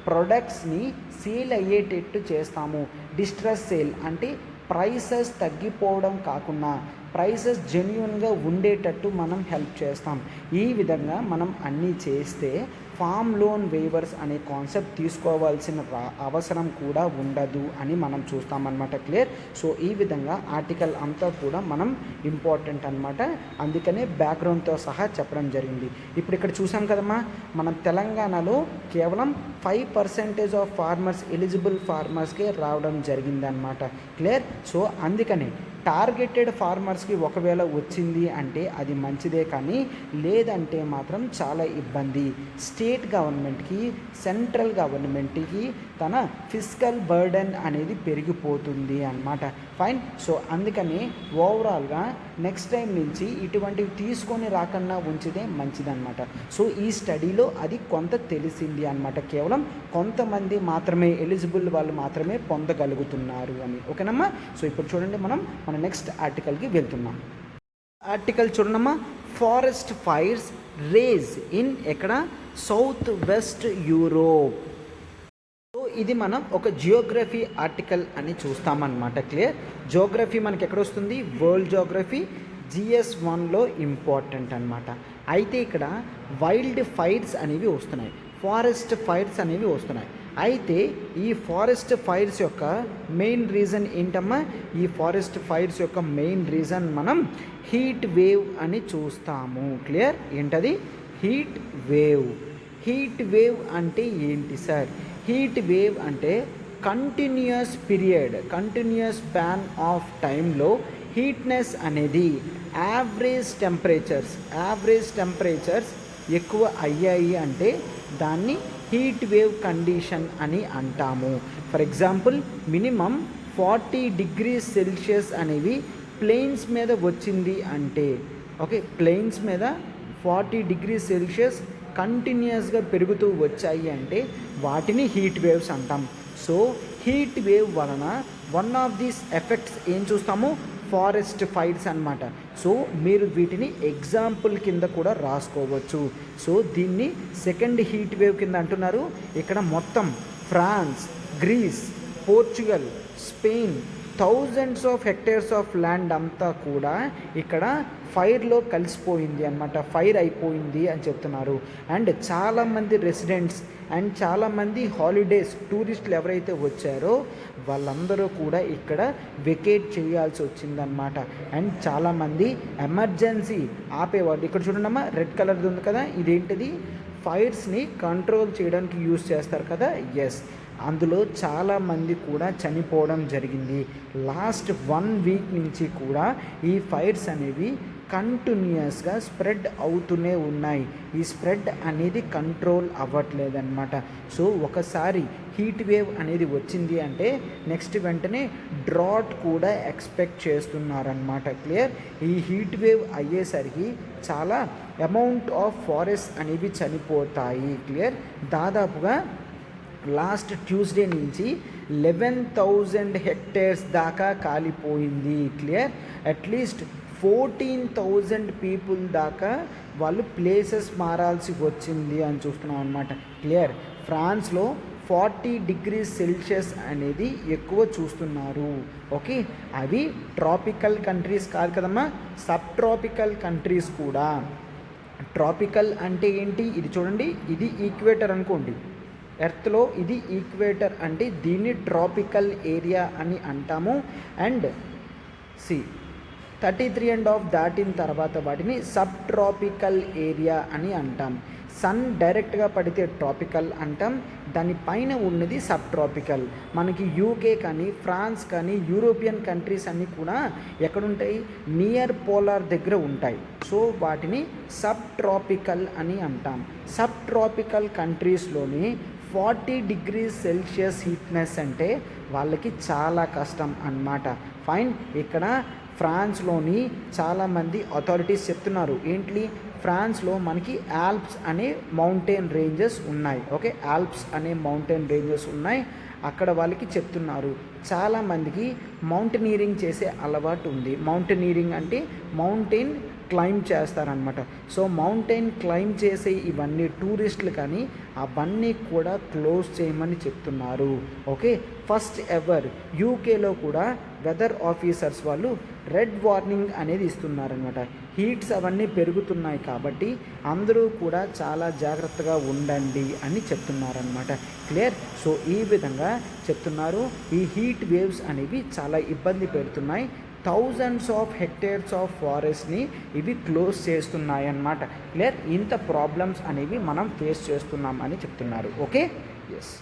ప్రొడక్ట్స్ని సేల్ అయ్యేటట్టు చేస్తాము. డిస్ట్రెస్ సేల్ అంటే ప్రైసెస్ తగ్గిపోవడం కాకుండా ప్రైసెస్ జెన్యున్గా ఉండేటట్టు మనం హెల్ప్ చేస్తాం. ఈ విధంగా మనం అన్నీ చేస్తే ఫామ్ లోన్ వేవర్స్ అనే కాన్సెప్ట్ తీసుకోవాల్సిన అవసరం కూడా ఉండదు అని మనం చూస్తామన్నమాట. క్లియర్? సో ఈ విధంగా ఆర్టికల్ అంతా కూడా మనం ఇంపార్టెంట్ అనమాట. అందుకనే బ్యాక్గ్రౌండ్తో సహా చెప్పడం జరిగింది. ఇప్పుడు ఇక్కడ చూసాం కదమ్మా, మనం తెలంగాణలో కేవలం 5% ఆఫ్ ఫార్మర్స్ ఎలిజిబుల్ ఫార్మర్స్కే రావడం జరిగిందనమాట. క్లియర్? సో అందుకనే టార్గెటెడ్ ఫార్మర్స్కి ఒకవేళ వచ్చింది అంటే అది మంచిదే, కానీ లేదంటే మాత్రం చాలా ఇబ్బంది. స్టేట్ గవర్నమెంట్కి, సెంట్రల్ గవర్నమెంట్కి తన ఫిస్కల్ బర్డెన్ అనేది పెరిగిపోతుంది అన్నమాట. ఫైన్. సో అందుకని ఓవరాల్గా నెక్స్ట్ టైం నుంచి ఇటువంటివి తీసుకొని రాకుండా ఉంచితే మంచిదన్నమాట. సో ఈ స్టడీలో అది కొంత తెలిసింది అన్నమాట. కేవలం కొంతమంది మాత్రమే ఎలిజిబుల్ వాళ్ళు మాత్రమే పొందగలుగుతున్నారు అని. ఓకేనమ్మా? సో ఇప్పుడు చూడండి, మనం మన నెక్స్ట్ ఆర్టికల్కి వెళ్తున్నాం. ఆర్టికల్ చూడమ్మా, ఫారెస్ట్ ఫైర్స్ రేజ్ ఇన్ ఎక్కడ? South west Europe. సో ఇది మనం ఒక జియోగ్రఫీ ఆర్టికల్ అని చూస్తామన్నమాట. క్లియర్? జియోగ్రఫీ మనకి ఎక్కడ వస్తుంది? వరల్డ్ జియోగ్రఫీ GS 1లో ఇంపార్టెంట్ అనమాట. అయితే ఇక్కడ వైల్డ్ ఫైర్స్ అనేవి వస్తున్నాయి, ఫారెస్ట్ ఫైర్స్ అనేవి వస్తున్నాయి. అయితే ఈ ఫారెస్ట్ ఫైర్స్ యొక్క మెయిన్ రీజన్ ఏంటమ్మా? ఈ ఫారెస్ట్ ఫైర్స్ యొక్క మెయిన్ రీజన్ మనం హీట్ వేవ్ అని చూస్తాము. క్లియర్? ఏంటది? Heat wave. హీట్ వేవ్ అంటే ఏంటి సార్? హీట్ వేవ్ అంటే continuous period, continuous span of టైంలో హీట్నెస్ అనేది యావరేజ్ టెంపరేచర్స్ ఎక్కువ అయ్యాయి అంటే దాన్ని హీట్ వేవ్ కండిషన్ అని అంటాము. For example, minimum 40 degrees Celsius అనేవి ప్లెయిన్స్ మీద వచ్చింది అంటే, ఓకే, ప్లెయిన్స్ మీద 40 degrees Celsius కంటిన్యూస్గా పెరుగుతూ వచ్చాయి అంటే వాటిని హీట్ వేవ్స్ అంటాం. సో హీట్ వేవ్ వలన వన్ ఆఫ్ దీస్ ఎఫెక్ట్స్ ఏం చూస్తాము? ఫారెస్ట్ ఫైర్స్ అన్నమాట. సో మీరు వీటిని ఎగ్జాంపుల్ కింద కూడా రాసుకోవచ్చు. సో దీన్ని సెకండ్ హీట్ వేవ్ కింద అంటున్నారు. ఇక్కడ మొత్తం France, Greece, Portugal, Spain, thousands of hectares of land అంతా కూడా ఇక్కడ ఫైర్లో కలిసిపోయింది అన్నమాట, ఫైర్ అయిపోయింది అని చెప్తున్నారు. అండ్ చాలామంది రెసిడెంట్స్ అండ్ చాలామంది హాలిడేస్ టూరిస్టులు ఎవరైతే వచ్చారో వాళ్ళందరూ కూడా ఇక్కడ వెకేట్ చేయాల్సి వచ్చిందనమాట. అండ్ చాలామంది ఎమర్జెన్సీ ఆపేవాళ్ళు. ఇక్కడ చూడండమ్మా, రెడ్ కలర్ది ఉంది కదా, ఇదేంటిది? ఫైర్స్ని కంట్రోల్ చేయడానికి యూజ్ చేస్తారు కదా. ఎస్, అందులో చాలామంది కూడా చనిపోవడం జరిగింది. లాస్ట్ 1 week నుంచి కూడా ఈ ఫైర్స్ అనేవి కంటిన్యూస్గా స్ప్రెడ్ అవుతూనే ఉన్నాయి. ఈ స్ప్రెడ్ అనేది కంట్రోల్ అవ్వట్లేదన్నమాట. సో ఒకసారి హీట్ వేవ్ అనేది వచ్చింది అంటే నెక్స్ట్ వెంటనే డ్రాట్ కూడా ఎక్స్పెక్ట్ చేస్తున్నారన్నమాట. క్లియర్? ఈ హీట్ వేవ్ అయ్యేసరికి చాలా అమౌంట్ ఆఫ్ ఫారెస్ట్ అనేవి చనిపోతాయి. క్లియర్? దాదాపుగా లాస్ట్ ట్యూస్డే నుంచి 11,000 హెక్టేర్స్ దాకా కాలిపోయింది. క్లియర్? అట్లీస్ట్ 14,000 పీపుల్ దాకా వాళ్ళు ప్లేసెస్ మారాల్సి వచ్చింది అని చూస్తున్నాం అనమాట. క్లియర్? ఫ్రాన్స్లో 40 degrees Celsius అనేది ఎక్కువ చూస్తున్నారు. ఓకే, అవి ట్రాపికల్ కంట్రీస్ కాదు కదమ్మా, సబ్ ట్రాపికల్ కంట్రీస్ కూడా. ట్రాపికల్ అంటే ఏంటి? ఇది చూడండి, ఇది ఈక్వేటర్ అనుకోండి. ఎర్త్లో ఇది ఈక్వేటర్ అంటే దీన్ని ట్రాపికల్ ఏరియా అని అంటాము. అండ్ 33.5 దాటిన తర్వాత వాటిని సబ్ ట్రాపికల్ ఏరియా అని అంటాం. సన్ డైరెక్ట్గా పడితే ట్రాపికల్ అంటాం, దానిపైన ఉన్నది సబ్ ట్రాపికల్. మనకి యూకే కానీ, ఫ్రాన్స్ కానీ, యూరోపియన్ కంట్రీస్ అన్నీ కూడా ఎక్కడుంటాయి? నియర్ పోలార్ దగ్గర ఉంటాయి. సో వాటిని సబ్ ట్రాపికల్ అని అంటాం. సబ్ ట్రాపికల్ కంట్రీస్లోని 40 degrees Celsius హీట్నెస్ అంటే వాళ్ళకి చాలా కష్టం అన్నమాట. ఫైన్. ఇక్కడ ఫ్రాన్స్లోని చాలామంది అథారిటీస్ చెప్తున్నారు ఏంటి? ఫ్రాన్స్లో మనకి ఆల్ప్స్ అనే మౌంటైన్ రేంజెస్ ఉన్నాయి. ఓకే, ఆల్ప్స్ అనే మౌంటైన్ రేంజెస్ ఉన్నాయి. అక్కడ వాళ్ళకి చెప్తున్నారు చాలామందికి మౌంటనీరింగ్ చేసే అలవాటు ఉంది. మౌంటనీరింగ్ అంటే మౌంటైన్ క్లైమ్ చేస్తారనమాట. సో మౌంటైన్ క్లైమ్ చేసే ఇవన్నీ టూరిస్టులు కానీ అవన్నీ కూడా క్లోజ్ చేయమని చెప్తున్నారు. ఓకే, ఫస్ట్ ఎవర్ యూకేలో కూడా వెదర్ ఆఫీసర్స్ వాళ్ళు రెడ్ వార్నింగ్ అనేది ఇస్తున్నారనమాట. హీట్స్ అవన్నీ పెరుగుతున్నాయి కాబట్టి అందరూ కూడా చాలా జాగ్రత్తగా ఉండండి అని చెప్తున్నారనమాట. క్లియర్? సో ఈ విధంగా చెప్తున్నారు. ఈ హీట్ వేవ్స్ అనేవి చాలా ఇబ్బంది పెడుతున్నాయి. థౌజండ్స్ ఆఫ్ హెక్టేర్స్ ఆఫ్ ఫారెస్ట్ని ఇవి క్లోజ్ చేస్తున్నాయి అన్నమాట. క్లియర్? ఇంత ప్రాబ్లమ్స్ అనేవి మనం ఫేస్ చేస్తున్నాం అని చెప్తున్నారు. Okay, yes.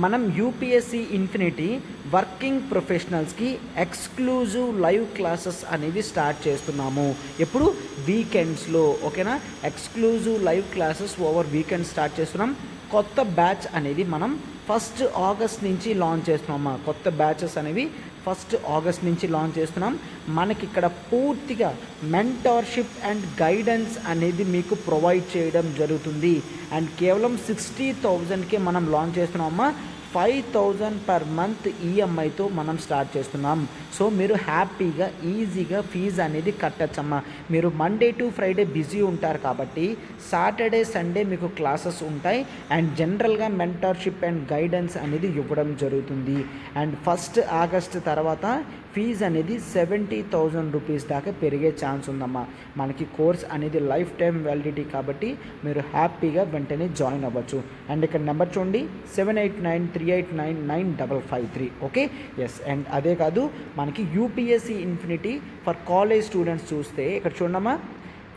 మనం యూపీఎస్సీ ఇన్ఫినిటీ వర్కింగ్ ప్రొఫెషనల్స్కి ఎక్స్క్లూజివ్ లైవ్ క్లాసెస్ అనేవి స్టార్ట్ చేస్తున్నాము. ఎప్పుడు? వీకెండ్స్లో. ఓకేనా? Exclusive live classes over weekend start చేస్తున్నాం. కొత్త బ్యాచ్ అనేది మనం 1 ఆగస్ట్ నుంచి లాంచ్ చేస్తున్నాం. కొత్త బ్యాచెస్ అనేవి 1 ఆగస్ట్ నుంచి లాంచ్ చేస్తున్నాం. మనకి ఇక్కడ పూర్తిగా మెంటార్షిప్ అండ్ గైడెన్స్ అనేది మీకు ప్రొవైడ్ చేయడం జరుగుతుంది. అండ్ కేవలం 60,000కే మనం లాంచ్ చేస్తున్నామమ్మా. 5,000 పర్ మంత్ ఈఎంఐతో మనం స్టార్ట్ చేస్తున్నాం. సో మీరు హ్యాపీగా ఈజీగా ఫీజు అనేది కట్టచ్చమ్మా. మీరు మండే టు ఫ్రైడే బిజీ ఉంటారు కాబట్టి సాటర్డే సండే మీకు క్లాసెస్ ఉంటాయి. అండ్ జనరల్గా మెంటర్షిప్ అండ్ గైడెన్స్ అనేది ఇవ్వడం జరుగుతుంది. అండ్ 1 ఆగస్ట్ తర్వాత ఫీజు అనేది 70,000 రూపీస్ దాకా పెరిగే ఛాన్స్ ఉందమ్మా. మనకి కోర్స్ అనేది లైఫ్ టైం వ్యాలిడిటీ కాబట్టి మీరు హ్యాపీగా వెంటనే జాయిన్ అవ్వచ్చు. అండ్ ఇక్కడ నెంబర్ చూడండి, 7893899553. Okay, yes. అండ్ అదే కాదు, మనకి UPSC infinity for college students చూస్తే ఇక్కడ చూడమ్మా,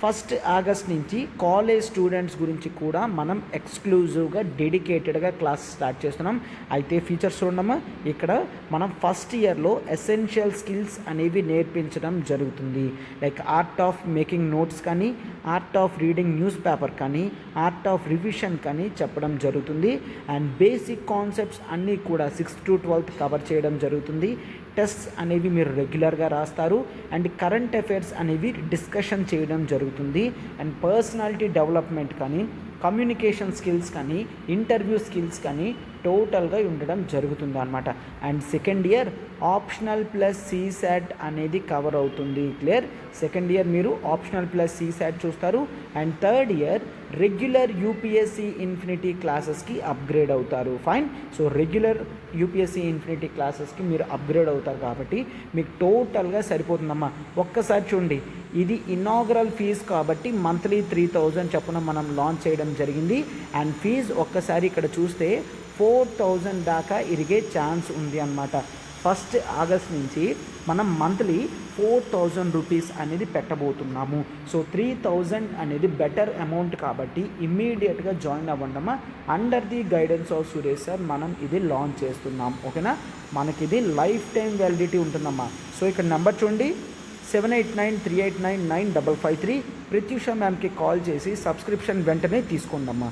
1 ఆగస్ట్ నుంచి కాలేజ్ స్టూడెంట్స్ గురించి కూడా మనం ఎక్స్క్లూజివ్గా డెడికేటెడ్గా క్లాస్ స్టార్ట్ చేస్తున్నాం. అయితే ఫీచర్స్ చూడమ్మా, ఇక్కడ మనం ఫస్ట్ ఇయర్లో ఎసెన్షియల్ స్కిల్స్ అనేవి నేర్పించడం జరుగుతుంది. Like art of making notes కానీ, art of reading news paper కానీ, ఆర్ట్ ఆఫ్ రివిజన్ కానీ చెప్పడం జరుగుతుంది. అండ్ బేసిక్ కాన్సెప్ట్స్ అన్నీ కూడా 6th to 12th కవర్ చేయడం జరుగుతుంది. టెస్ట్స్ అనేవి మీరు రెగ్యులర్గా రాస్తారు. అండ్ కరెంట్ అఫైర్స్ అనేవి డిస్కషన్ చేయడం జరుగుతుంది. అండ్ పర్సనాలిటీ డెవలప్మెంట్ కానీ, కమ్యూనికేషన్ స్కిల్స్ కానీ, ఇంటర్వ్యూ స్కిల్స్ కానీ టోటల్గా ఉండడం జరుగుతుంది అన్నమాట. And second year optional plus CSAT అనేది కవర్ అవుతుంది. క్లియర్? సెకండ్ ఇయర్ మీరు ఆప్షనల్ ప్లస్ సీసాట్ చూస్తారు. And third year regular UPSC infinity క్లాసెస్కి అప్గ్రేడ్ అవుతారు. Fine. So regular UPSC infinity క్లాసెస్కి మీరు అప్గ్రేడ్ అవుతారు కాబట్టి మీకు టోటల్గా సరిపోతుందమ్మా. ఒక్కసారి చూడండి, ఇది ఇనాగరల్ ఫీజ్ కాబట్టి మంత్లీ 3,000 చొప్పున మనం లాంచ్ చేయడం జరిగింది. అండ్ ఫీజ్ ఒక్కసారి ఇక్కడ చూస్తే 4,000 దాకా ఇరిగే ఛాన్స్ ఉంది అన్నమాట. 1 ఆగస్ట్ నుంచి మనం మంత్లీ 4,000 రూపీస్ అనేది పెట్టబోతున్నాము. సో 3,000 అనేది బెటర్ అమౌంట్ కాబట్టి ఇమ్మీడియట్గా జాయిన్ అవ్వండమ్మా. Under the guidance of Suresh sir మనం ఇది లాంచ్ చేస్తున్నాం. ఓకేనా? మనకి ఇది లైఫ్ టైం వ్యాలిడిటీ ఉంటుందమ్మా. సో ఇక్కడ నెంబర్ చూడండి, 7893899553. ప్రత్యూష మ్యామ్కి కాల్ చేసి సబ్స్క్రిప్షన్ వెంటనే తీసుకోండమ్మా.